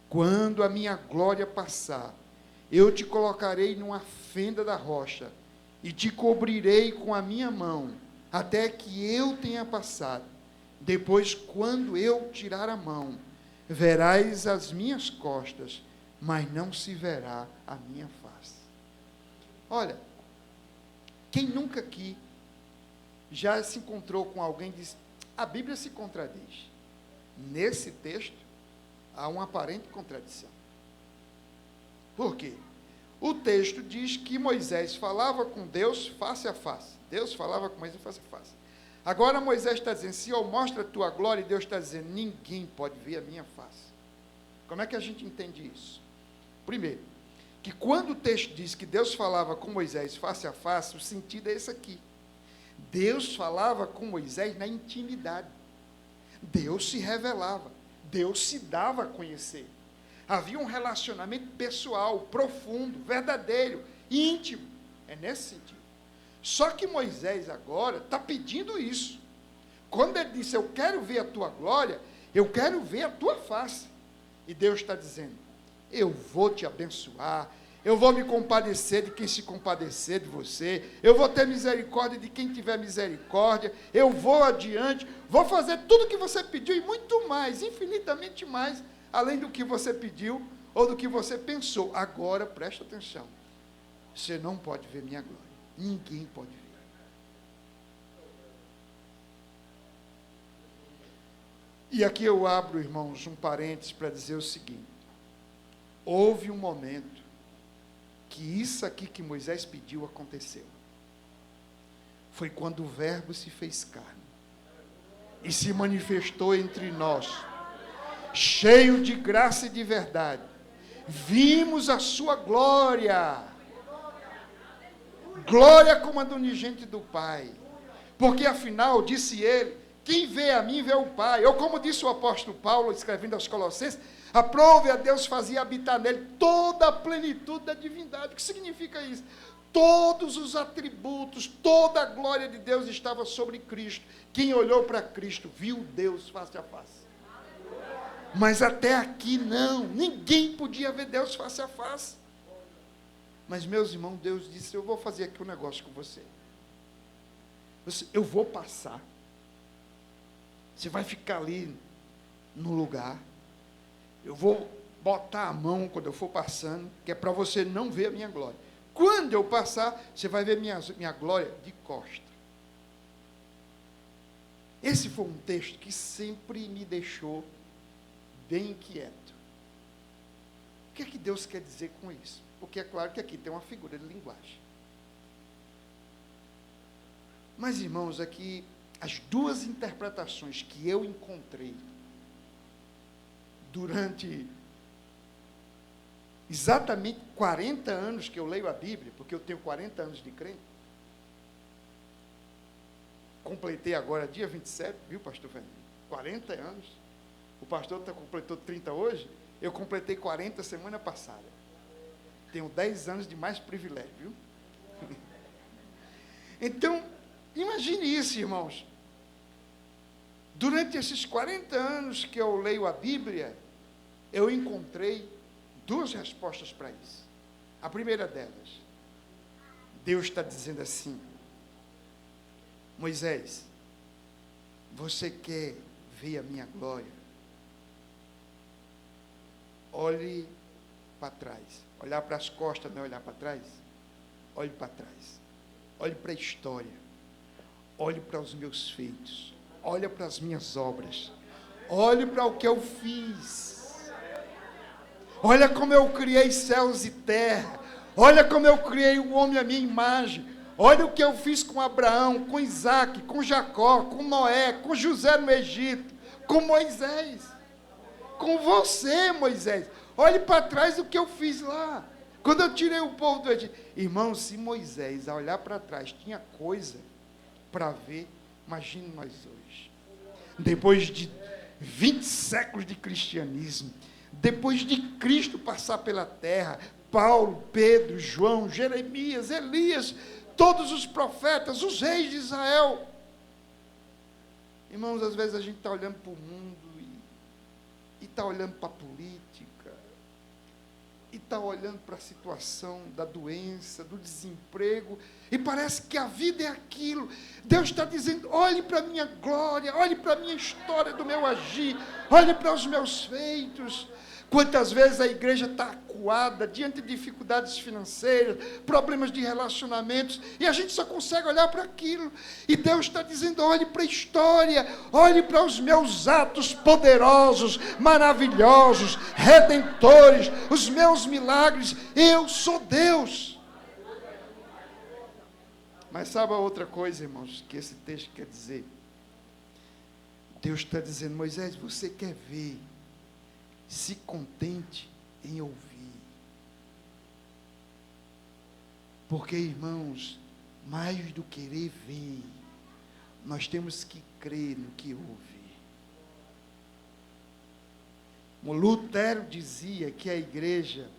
Quando a minha glória passar, eu te colocarei numa fenda da rocha, e te cobrirei com a minha mão, até que eu tenha passado. Depois, quando eu tirar a mão, verás as minhas costas, mas não se verá a minha face. Olha, quem nunca aqui já se encontrou com alguém e disse, a Bíblia se contradiz. Nesse texto, há uma aparente contradição. Por quê? O texto diz que Moisés falava com Deus face a face. Deus falava com Moisés face a face. Agora Moisés está dizendo, Senhor, mostra a tua glória, e Deus está dizendo, ninguém pode ver a minha face. Como é que a gente entende isso? Primeiro, que quando o texto diz que Deus falava com Moisés face a face, o sentido é esse aqui. Deus falava com Moisés na intimidade. Deus se revelava. Deus se dava a conhecer. Havia um relacionamento pessoal, profundo, verdadeiro, íntimo. É nesse sentido. Só que Moisés agora está pedindo isso. Quando ele disse, eu quero ver a tua glória, eu quero ver a tua face. E Deus está dizendo, eu vou te abençoar, eu vou me compadecer de quem se compadecer de você, eu vou ter misericórdia de quem tiver misericórdia, eu vou adiante, vou fazer tudo o que você pediu e muito mais, infinitamente mais, além do que você pediu ou do que você pensou. Agora, presta atenção, você não pode ver minha glória, ninguém pode ver. E aqui eu abro, irmãos, um parênteses para dizer o seguinte, houve um momento que isso aqui que Moisés pediu aconteceu. Foi quando o Verbo se fez carne e se manifestou entre nós, cheio de graça e de verdade. Vimos a sua glória, glória como a do unigênito do Pai, porque afinal, disse ele, quem vê a mim vê o Pai. Ou como disse o apóstolo Paulo, escrevendo aos Colossenses, aprove a Deus fazia habitar nele toda a plenitude da divindade. O que significa isso? Todos os atributos, toda a glória de Deus estava sobre Cristo. Quem olhou para Cristo viu Deus face a face. Mas até aqui não, ninguém podia ver Deus face a face. Mas meus irmãos, Deus disse, eu vou fazer aqui um negócio com você. Eu vou passar. Você vai ficar ali no lugar. Eu vou botar a mão quando eu for passando, que é para você não ver a minha glória. Quando eu passar, você vai ver minha glória de costa. Esse foi um texto que sempre me deixou bem inquieto. O que é que Deus quer dizer com isso? Porque é claro que aqui tem uma figura de linguagem. Mas, irmãos, aqui, as duas interpretações que eu encontrei durante exatamente 40 anos que eu leio a Bíblia, porque eu tenho 40 anos de crente, completei agora dia 27, viu, pastor Fernando? 40 anos. O pastor completou 30 hoje, eu completei 40 semana passada. Tenho 10 anos de mais privilégio, viu? Então, imagine isso, irmãos. Durante esses 40 anos que eu leio a Bíblia, eu encontrei duas respostas para isso. A primeira delas, Deus está dizendo assim, Moisés, você quer ver a minha glória? Olhe para trás. Olhar para as costas não é olhar para trás? Olhe para trás. Olhe para a história. Olhe para os meus feitos. Olhe para as minhas obras. Olhe para o que eu fiz. Olha como eu criei céus e terra. Olha como eu criei o homem à minha imagem. Olha o que eu fiz com Abraão, com Isaac, com Jacó, com Noé, com José no Egito, com Moisés. Com você, Moisés. Olhe para trás do que eu fiz lá. Quando eu tirei o povo do Egito. Irmão, se Moisés, ao olhar para trás, tinha coisa para ver, imagine nós hoje. Depois de 20 séculos de cristianismo, depois de Cristo passar pela terra, Paulo, Pedro, João, Jeremias, Elias, todos os profetas, os reis de Israel. Irmãos, às vezes a gente está olhando para o mundo e está olhando para a política, e está olhando para a situação da doença, do desemprego, e parece que a vida é aquilo. Deus está dizendo, olhe para a minha glória, olhe para a minha história do meu agir, olhe para os meus feitos. Quantas vezes a igreja está acuada diante de dificuldades financeiras, problemas de relacionamentos, e a gente só consegue olhar para aquilo. E Deus está dizendo, olhe para a história, olhe para os meus atos poderosos, maravilhosos, redentores, os meus milagres. Eu sou Deus. Mas sabe a outra coisa, irmãos, que esse texto quer dizer? Deus está dizendo, Moisés, você quer ver? Se contente em ouvir. Porque, irmãos, mais do querer ver, nós temos que crer no que ouve. Lutero dizia que a igreja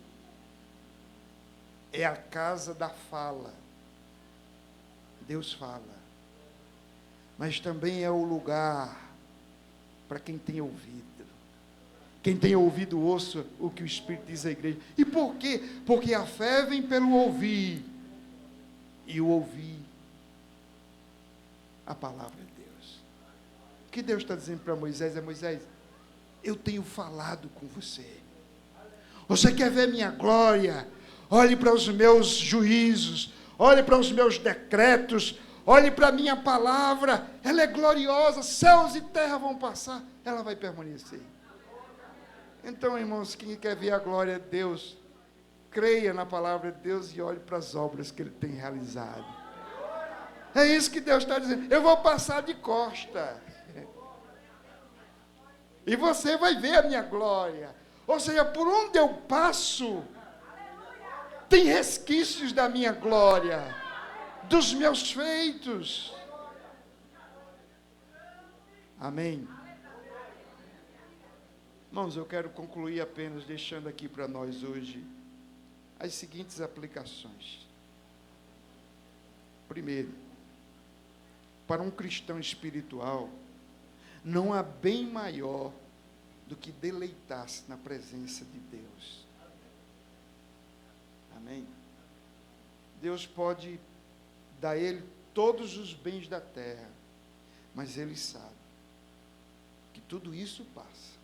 é a casa da fala Deus fala. Mas também é o lugar para quem tem ouvido. Quem tem ouvido, ouça o que o Espírito diz à igreja. E por quê? Porque a fé vem pelo ouvir. E o ouvir a palavra de Deus. O que Deus está dizendo para Moisés é: Moisés, eu tenho falado com você. Você quer ver minha glória? Olhe para os meus juízos. Olhe para os meus decretos. Olhe para a minha palavra. Ela é gloriosa. Céus e terra vão passar. Ela vai permanecer. Então, irmãos, quem quer ver a glória de Deus, creia na palavra de Deus e olhe para as obras que Ele tem realizado. É isso que Deus está dizendo. Eu vou passar de costa. E você vai ver a minha glória. Ou seja, por onde eu passo, tem resquícios da minha glória, dos meus feitos. Amém. Irmãos, eu quero concluir apenas deixando aqui para nós hoje as seguintes aplicações. Primeiro, para um cristão espiritual, não há bem maior do que deleitar-se na presença de Deus. Amém? Deus pode dar a ele todos os bens da terra, mas Ele sabe que tudo isso passa.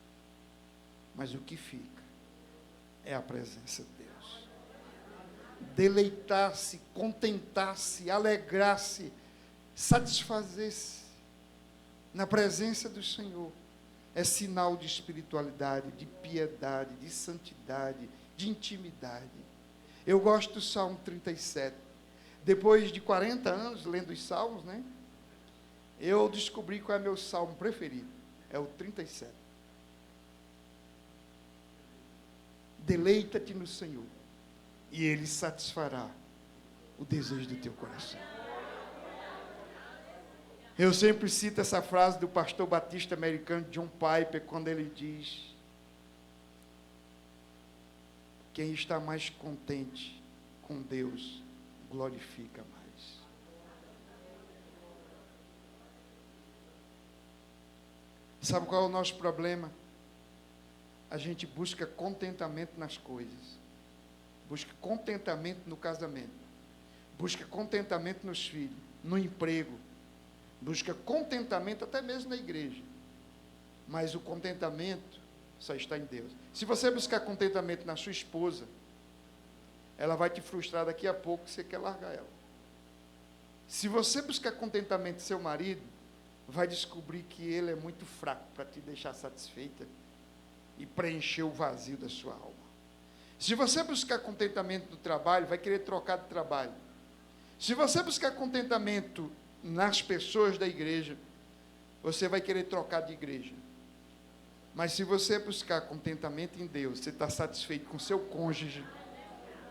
Mas o que fica é a presença de Deus. Deleitar-se, contentar-se, alegrar-se, satisfazer-se na presença do Senhor é sinal de espiritualidade, de piedade, de santidade, de intimidade. Eu gosto do Salmo 37. Depois de 40 anos lendo os Salmos, né? Eu descobri qual é meu Salmo preferido. É o 37. Deleita-te no Senhor, e Ele satisfará o desejo do teu coração. Eu sempre cito essa frase do pastor batista americano John Piper, quando ele diz: quem está mais contente com Deus, glorifica mais. Sabe qual é o nosso problema? A gente busca contentamento nas coisas, busca contentamento no casamento, busca contentamento nos filhos, no emprego, busca contentamento até mesmo na igreja, mas o contentamento só está em Deus. Se você buscar contentamento na sua esposa, ela vai te frustrar daqui a pouco, que você quer largar ela. Se você buscar contentamento no seu marido, vai descobrir que ele é muito fraco para te deixar satisfeita e preencher o vazio da sua alma. Se você buscar contentamento no trabalho, vai querer trocar de trabalho. Se você buscar contentamento nas pessoas da igreja, você vai querer trocar de igreja. Mas se você buscar contentamento em Deus, você está satisfeito com seu cônjuge,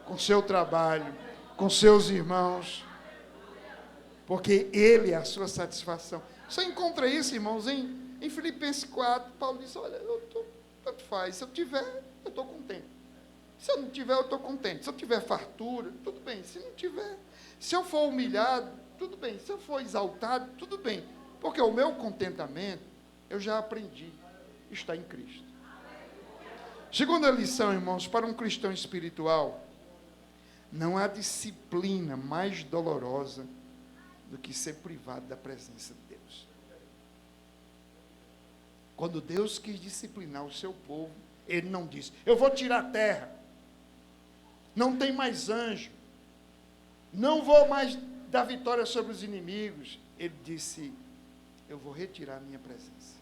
com seu trabalho, com seus irmãos, porque Ele é a sua satisfação. Você encontra isso, irmãos, em Filipenses 4, Paulo diz: olha, tanto faz, se eu tiver, eu estou contente. Se eu não tiver, eu estou contente. Se eu tiver fartura, tudo bem. Se não tiver, se eu for humilhado, tudo bem. Se eu for exaltado, tudo bem. Porque o meu contentamento, eu já aprendi, está em Cristo. Segunda lição, irmãos, para um cristão espiritual, não há disciplina mais dolorosa do que ser privado da presença de Deus. Quando Deus quis disciplinar o seu povo, Ele não disse: eu vou tirar a terra, não tem mais anjo, não vou mais dar vitória sobre os inimigos. Ele disse: eu vou retirar a minha presença.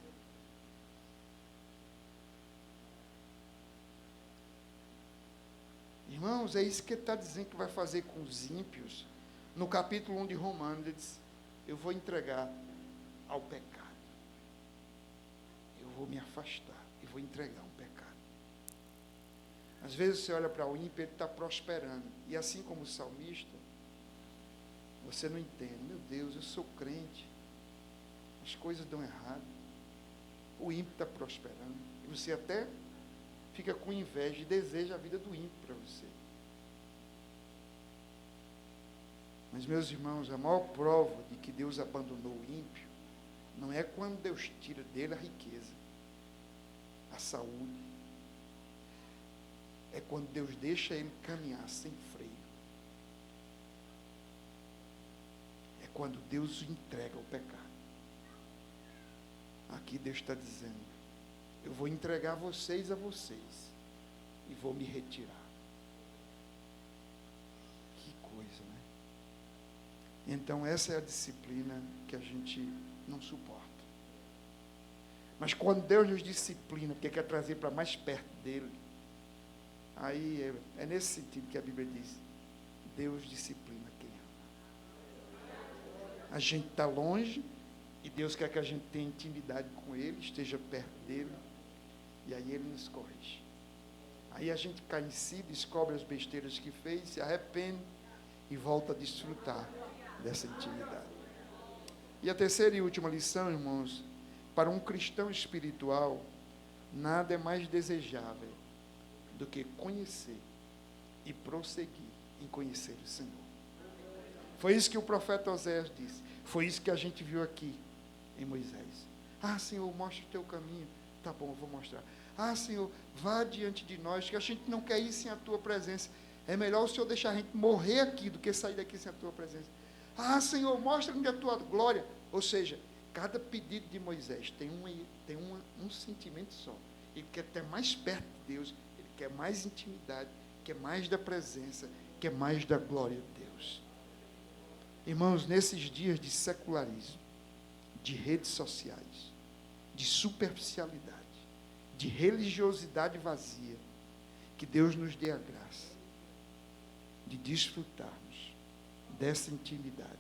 Irmãos, é isso que Ele está dizendo que vai fazer com os ímpios. No capítulo 1 de Romanos, Ele diz: eu vou entregar ao pecado. Eu vou me afastar e vou entregar ao pecado. Às vezes você olha para o ímpio, ele está prosperando. E assim como o salmista, você não entende. Meu Deus, eu sou crente. As coisas dão errado. O ímpio está prosperando. E você até fica com inveja e deseja a vida do ímpio para você. Mas, meus irmãos, a maior prova de que Deus abandonou o ímpio não é quando Deus tira dele a riqueza, a saúde. É quando Deus deixa ele caminhar sem freio. É quando Deus o entrega ao pecado. Aqui Deus está dizendo: eu vou entregar vocês a vocês e vou me retirar. Que coisa, né? Então essa é a disciplina que a gente não suporta. Mas quando Deus nos disciplina, porque quer trazer para mais perto dele, aí é nesse sentido que a Bíblia diz: Deus disciplina quem ama. A gente está longe e Deus quer que a gente tenha intimidade com Ele, esteja perto dele, e aí Ele nos corrige. Aí a gente cai em si, descobre as besteiras que fez, se arrepende e volta a desfrutar dessa intimidade. E a terceira e última lição, irmãos: para um cristão espiritual, nada é mais desejável do que conhecer e prosseguir em conhecer o Senhor. Foi isso que o profeta Oséias disse. Foi isso que a gente viu aqui em Moisés. Ah, Senhor, mostra o teu caminho. Tá bom, eu vou mostrar. Ah, Senhor, vá diante de nós, que a gente não quer ir sem a tua presença. É melhor o Senhor deixar a gente morrer aqui do que sair daqui sem a tua presença. Ah, Senhor, mostra-me a tua glória. Ou seja, cada pedido de Moisés tem um sentimento só. Ele quer estar mais perto de Deus, ele quer mais intimidade, quer mais da presença, quer mais da glória de Deus. Irmãos, nesses dias de secularismo, de redes sociais, de superficialidade, de religiosidade vazia, que Deus nos dê a graça de desfrutarmos dessa intimidade.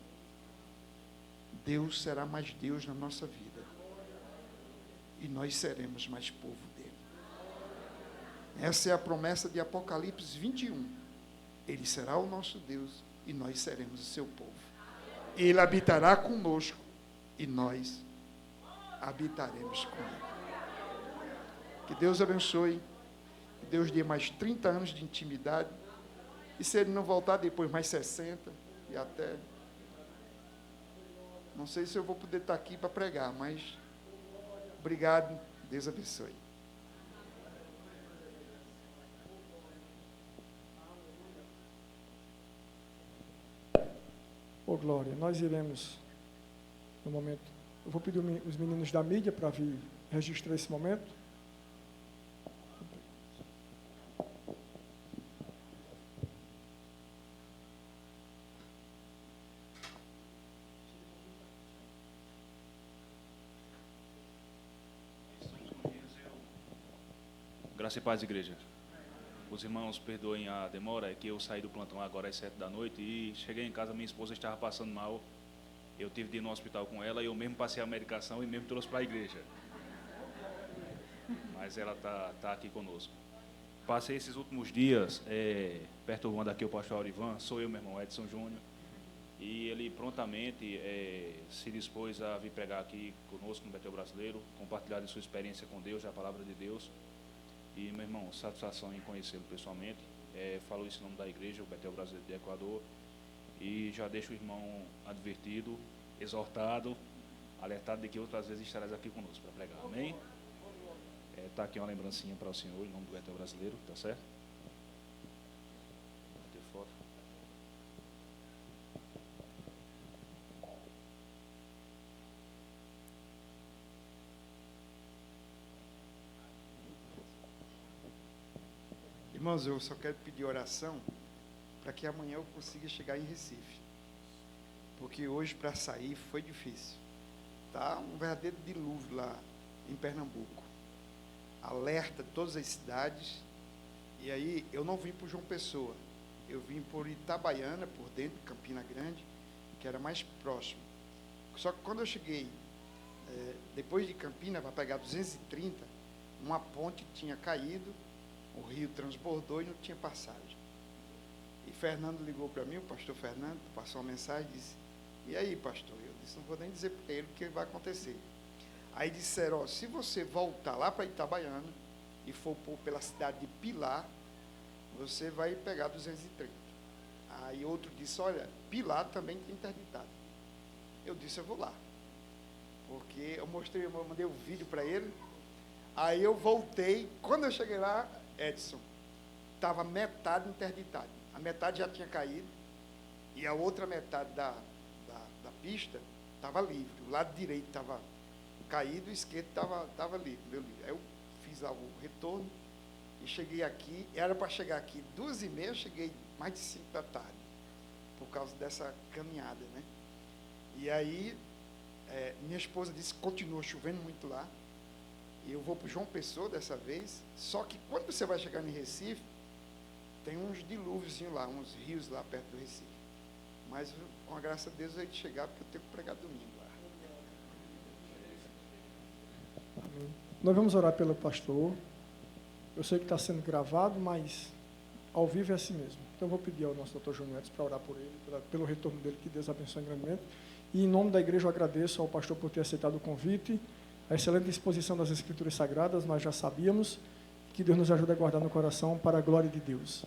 Deus será mais Deus na nossa vida e nós seremos mais povo dele. Essa é a promessa de Apocalipse 21. Ele será o nosso Deus e nós seremos o seu povo. Ele habitará conosco e nós habitaremos com ele. Que Deus abençoe, que Deus dê mais 30 anos de intimidade, e se ele não voltar depois mais 60 e até... Não sei se eu vou poder estar aqui para pregar, mas obrigado, Deus abençoe. Ô Glória, nós iremos, no momento, eu vou pedir os meninos da mídia para vir registrar esse momento. Graça e paz, igreja. Os irmãos perdoem a demora, é que eu saí do plantão agora às 7 da noite e cheguei em casa, minha esposa estava passando mal. Eu tive de ir no hospital com ela e eu mesmo passei a medicação e mesmo trouxe para a igreja. Mas ela tá aqui conosco. Passei esses últimos dias perturbando aqui o pastor Aurivan, sou eu, meu irmão Edson Júnior, e ele prontamente se dispôs a vir pregar aqui conosco no Betel Brasileiro, compartilhar de sua experiência com Deus, a palavra de Deus. E, meu irmão, satisfação em conhecê-lo pessoalmente. Falou isso em nome da igreja, o Betel Brasileiro de Equador. E já deixo o irmão advertido, exortado, alertado de que outras vezes estarás aqui conosco para pregar. Amém? Está aqui uma lembrancinha para o senhor, em nome do Betel Brasileiro, tá certo? Vou ter foto. Irmãos, eu só quero pedir oração para que amanhã eu consiga chegar em Recife. Porque hoje, para sair, foi difícil. Está um verdadeiro dilúvio lá em Pernambuco. Alerta de todas as cidades. E aí, eu não vim por João Pessoa. Eu vim por Itabaiana, por dentro de Campina Grande, que era mais próximo. Só que quando eu cheguei, depois de Campina, para pegar 230, uma ponte tinha caído, o rio transbordou e não tinha passagem. E Fernando ligou para mim, o pastor Fernando, passou uma mensagem e disse: e aí, pastor? Eu disse: não vou nem dizer para ele o que vai acontecer. Aí disseram: ó, se você voltar lá para Itabaiana e for pela cidade de Pilar, você vai pegar 230. Aí outro disse, olha, Pilatos também tem interditado. Eu disse, eu vou lá. Porque eu mandei um vídeo para ele. Aí eu voltei. Quando eu cheguei lá, Edson, estava metade interditado. A metade já tinha caído. E a outra metade da pista estava livre. O lado direito estava caído, o esquerdo estava livre. Aí eu fiz lá o retorno e cheguei aqui. Era para chegar aqui 2h30, cheguei mais de 5 da tarde. Por causa dessa caminhada, né? E aí, minha esposa disse que continua chovendo muito lá. E eu vou para o João Pessoa dessa vez. Só que quando você vai chegar em Recife, tem uns dilúvios lá, uns rios lá perto do Recife. Mas, com a graça de Deus, eu hei de chegar, porque eu tenho que pregar domingo lá. Amém. Nós vamos orar pelo pastor. Eu sei que está sendo gravado, mas ao vivo é assim mesmo. Então, eu vou pedir ao nosso doutor Júnior Edson para orar por ele, pelo retorno dele, que Deus abençoe grandemente. E, em nome da igreja, eu agradeço ao pastor por ter aceitado o convite, a excelente exposição das Escrituras Sagradas, nós já sabíamos. Que Deus nos ajude a guardar no coração para a glória de Deus.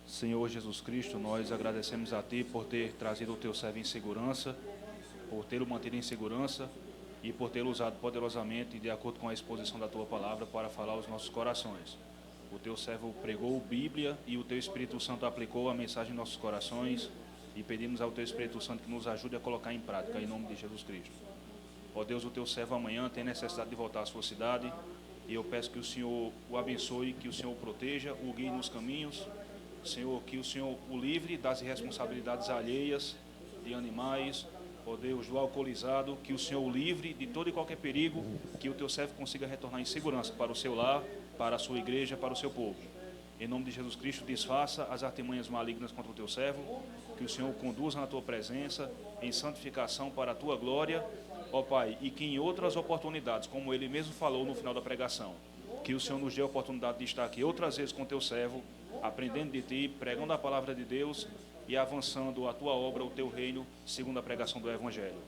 Senhor Jesus Cristo, nós agradecemos a Ti por ter trazido o Teu servo em segurança, por tê-lo mantido em segurança e por tê-lo usado poderosamente de acordo com a exposição da Tua palavra para falar aos nossos corações. O Teu servo pregou Bíblia e o Teu Espírito Santo aplicou a mensagem em nossos corações e pedimos ao Teu Espírito Santo que nos ajude a colocar em prática, em nome de Jesus Cristo. Ó Deus, o Teu servo amanhã tem necessidade de voltar à sua cidade e eu peço que o Senhor o abençoe, que o Senhor o proteja, o guie nos caminhos. Senhor, que o Senhor o livre das responsabilidades alheias, de animais, ó Deus, do alcoolizado, que o Senhor o livre de todo e qualquer perigo, que o Teu servo consiga retornar em segurança para o seu lar, para a sua igreja, para o seu povo. Em nome de Jesus Cristo, desfaça as artimanhas malignas contra o Teu servo, que o Senhor o conduza na Tua presença, em santificação para a Tua glória, ó Pai, e que em outras oportunidades, como Ele mesmo falou no final da pregação, que o Senhor nos dê a oportunidade de estar aqui outras vezes com o Teu servo, aprendendo de Ti, pregando a palavra de Deus e avançando a Tua obra, o Teu reino, segundo a pregação do Evangelho.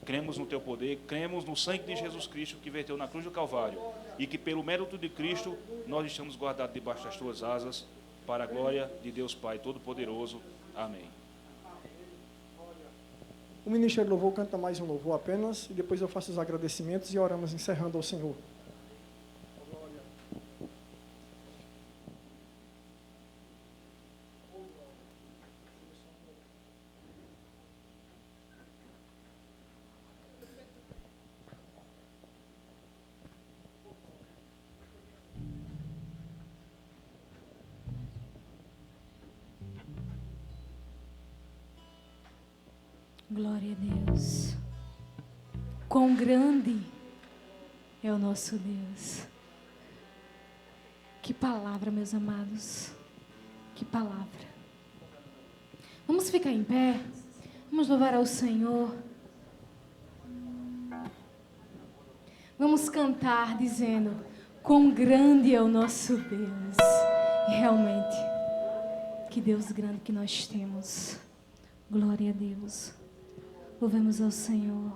Cremos no Teu poder, cremos no sangue de Jesus Cristo que verteu na cruz do Calvário e que pelo mérito de Cristo nós estamos guardados debaixo das Tuas asas, para a glória de Deus Pai Todo-Poderoso. Amém. O Ministério do Louvor canta mais um louvor apenas e depois eu faço os agradecimentos e oramos encerrando ao Senhor. Glória a Deus. Quão grande é o nosso Deus. Que palavra, meus amados. Que palavra. Vamos ficar em pé. Vamos louvar ao Senhor. Vamos cantar dizendo: quão grande é o nosso Deus. E realmente, que Deus grande que nós temos. Glória a Deus. Louvemos ao Senhor.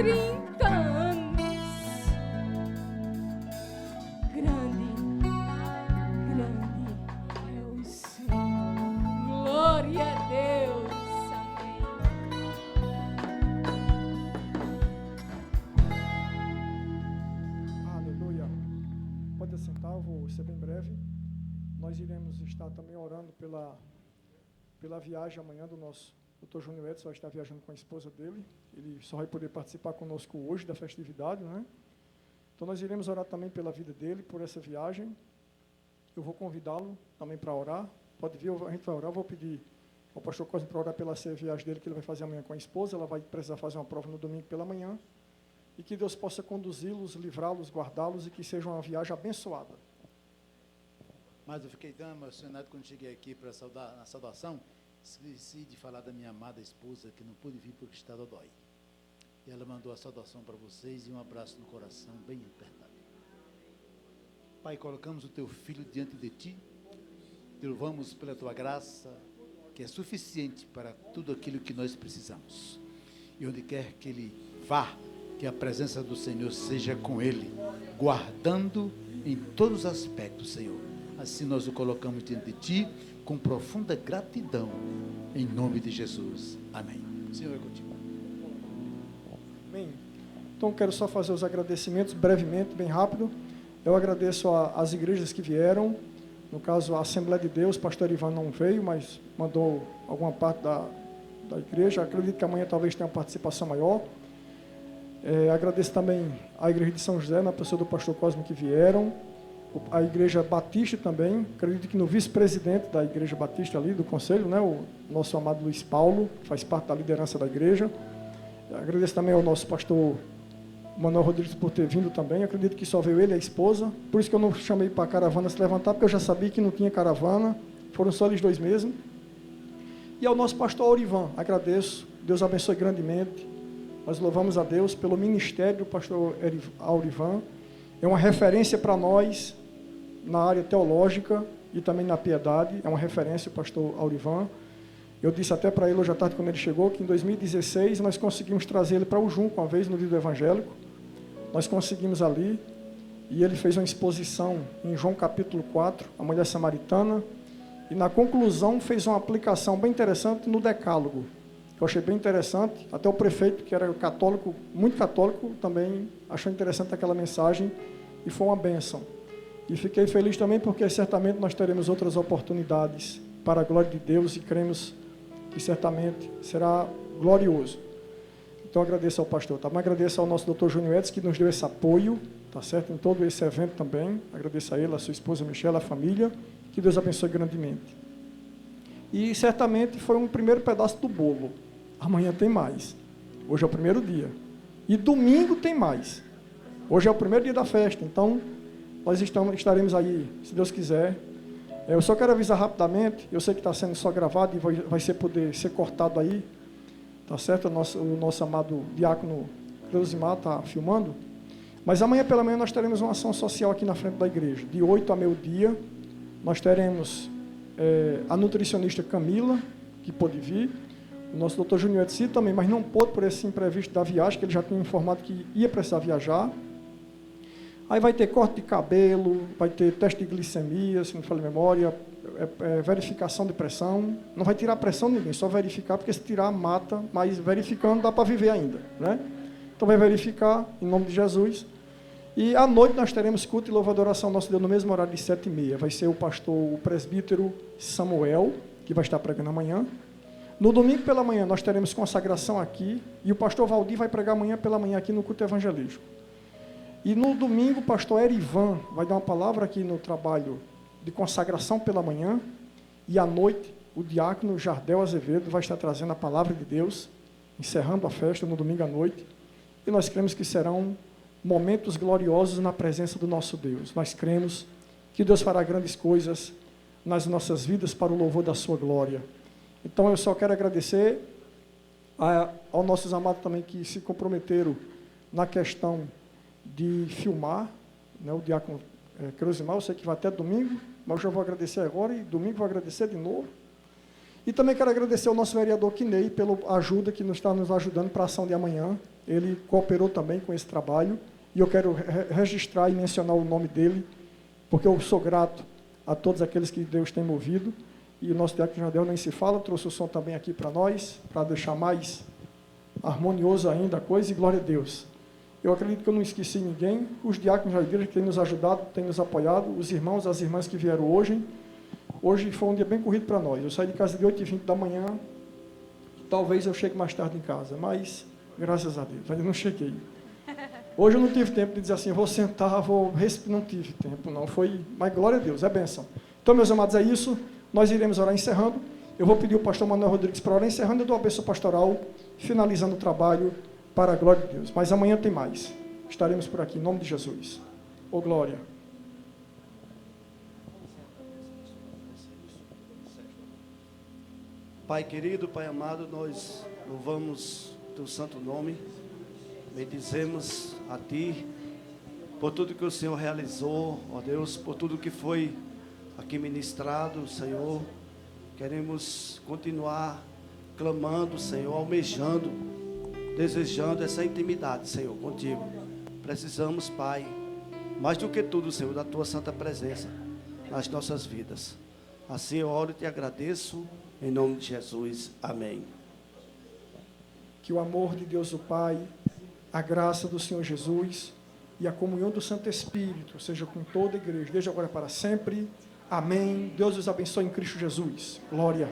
30 anos. Grande é o Senhor. Glória a Deus. Aleluia. Pode assentar, eu vou ser bem breve. Nós iremos estar também orando pela viagem amanhã do nosso Dr. Júnior Edson, vai estar viajando com a esposa dele. Ele só vai poder participar conosco hoje da festividade, né? Então nós iremos orar também pela vida dele, por essa viagem. Eu vou convidá-lo também para orar. Pode vir, a gente vai orar. Eu vou pedir ao pastor Cosme para orar pela viagem dele, que ele vai fazer amanhã com a esposa. Ela vai precisar fazer uma prova no domingo pela manhã. E que Deus possa conduzi-los, livrá-los, guardá-los e que seja uma viagem abençoada. Mas eu fiquei tão emocionado quando cheguei aqui para na saudação, esqueci de falar da minha amada esposa, que não pude vir porque está dodói. E ela mandou a saudação para vocês e um abraço no coração, bem apertado. Pai, colocamos o teu filho diante de ti, te louvamos pela tua graça, que é suficiente para tudo aquilo que nós precisamos. E onde quer que ele vá, que a presença do Senhor seja com ele, guardando em todos os aspectos, Senhor. Assim nós o colocamos diante de ti, com profunda gratidão, em nome de Jesus. Amém. O Senhor é contigo. Amém. Então, quero só fazer os agradecimentos brevemente, bem rápido. Eu agradeço às igrejas que vieram. No caso, a Assembleia de Deus, o pastor Ivan não veio, mas mandou alguma parte da igreja. Acredito que amanhã talvez tenha uma participação maior. Agradeço também à igreja de São José, na pessoa do pastor Cosme, que vieram. A igreja Batista também, acredito que no vice-presidente da igreja Batista ali, do conselho, né, o nosso amado Luiz Paulo, faz parte da liderança da igreja. Agradeço também ao nosso pastor Manuel Rodrigues por ter vindo também. Acredito que só veio ele e a esposa, por isso que eu não chamei para a caravana se levantar, porque eu já sabia que não tinha caravana, foram só eles dois mesmo. E ao nosso pastor Aurivan, agradeço, Deus abençoe grandemente. Nós louvamos a Deus pelo ministério do pastor Aurivan, é uma referência para nós, na área teológica e também na piedade, é uma referência o pastor Aurivan. Eu disse até para ele hoje à tarde, quando ele chegou, que em 2016 nós conseguimos trazer ele para o Junco, uma vez no Líder Evangélico. Nós conseguimos ali, e ele fez uma exposição em João capítulo 4, a mulher samaritana, e na conclusão fez uma aplicação bem interessante no Decálogo, que eu achei bem interessante. Até o prefeito, que era católico, muito católico, também achou interessante aquela mensagem, e foi uma bênção. E fiquei feliz também porque certamente nós teremos outras oportunidades para a glória de Deus e cremos que certamente será glorioso. Então agradeço ao pastor, também agradeço ao nosso Dr. Júnior Edson, que nos deu esse apoio, tá certo, em todo esse evento também. Agradeço a ele, a sua esposa Michelle, a família, que Deus abençoe grandemente. E certamente foi um primeiro pedaço do bolo. Amanhã tem mais. Hoje é o primeiro dia. E domingo tem mais. Hoje é o primeiro dia da festa, então nós estaremos aí, se Deus quiser. Eu só quero avisar rapidamente, eu sei que está sendo só gravado e vai poder ser cortado aí, tá certo? O nosso amado diácono Cleusimar está filmando. Mas amanhã pela manhã nós teremos uma ação social aqui na frente da igreja. De 8 a meio-dia, nós teremos a nutricionista Camila, que pôde vir, o nosso doutor Júnior Edson também, mas não pôde por esse imprevisto da viagem, que ele já tinha informado que ia precisar viajar. Aí vai ter corte de cabelo, vai ter teste de glicemia, se não me falha a memória, verificação de pressão. Não vai tirar a pressão de ninguém, só verificar, porque se tirar, mata, mas verificando dá para viver ainda, né? Então vai verificar, em nome de Jesus. E à noite nós teremos culto e louva e adoração nosso Deus no mesmo horário de 7h30. Vai ser o pastor, o presbítero Samuel, que vai estar pregando amanhã. No domingo pela manhã nós teremos consagração aqui, e o pastor Valdir vai pregar amanhã pela manhã aqui no culto evangelístico. E no domingo, o pastor Erivan vai dar uma palavra aqui no trabalho de consagração pela manhã. E à noite, o diácono Jardel Azevedo vai estar trazendo a palavra de Deus, encerrando a festa no domingo à noite. E nós cremos que serão momentos gloriosos na presença do nosso Deus. Nós cremos que Deus fará grandes coisas nas nossas vidas para o louvor da sua glória. Então, eu só quero agradecer aos nossos amados também que se comprometeram na questão de filmar, né, o diácono Creusimar, eu sei que vai até domingo, mas eu já vou agradecer agora e domingo vou agradecer de novo. E também quero agradecer ao nosso vereador Quinei pela ajuda que está nos ajudando para a ação de amanhã. Ele cooperou também com esse trabalho. E eu quero registrar e mencionar o nome dele, porque eu sou grato a todos aqueles que Deus tem movido. E o nosso diácono Jardel nem se fala, trouxe o som também aqui para nós, para deixar mais harmonioso ainda a coisa, e glória a Deus. Eu acredito que eu não esqueci ninguém, os diáconos da igreja que têm nos ajudado, têm nos apoiado, os irmãos, as irmãs que vieram hoje. Hoje foi um dia bem corrido para nós. Eu saí de casa de 8h20 da manhã, talvez eu chegue mais tarde em casa, mas, graças a Deus, ainda não cheguei. Hoje eu não tive tempo de dizer assim, vou sentar, vou respirar, não tive tempo, não, mas glória a Deus, é bênção. Então, meus amados, é isso, nós iremos orar encerrando. Eu vou pedir o pastor Manuel Rodrigues para orar encerrando, eu dou a bênção pastoral, finalizando o trabalho, para a glória de Deus. Mas amanhã tem mais. Estaremos por aqui, em nome de Jesus. Ô glória. Pai querido, Pai amado, nós louvamos teu santo nome, bendizemos a Ti, por tudo que o Senhor realizou, ó Deus, por tudo que foi aqui ministrado, Senhor. Queremos continuar clamando, Senhor, almejando, desejando essa intimidade, Senhor, contigo. Precisamos, Pai, mais do que tudo, Senhor, da Tua santa presença nas nossas vidas. Assim eu oro e te agradeço, em nome de Jesus. Amém. Que o amor de Deus o Pai, a graça do Senhor Jesus e a comunhão do Santo Espírito seja com toda a igreja, desde agora para sempre. Amém. Deus os abençoe em Cristo Jesus. Glória.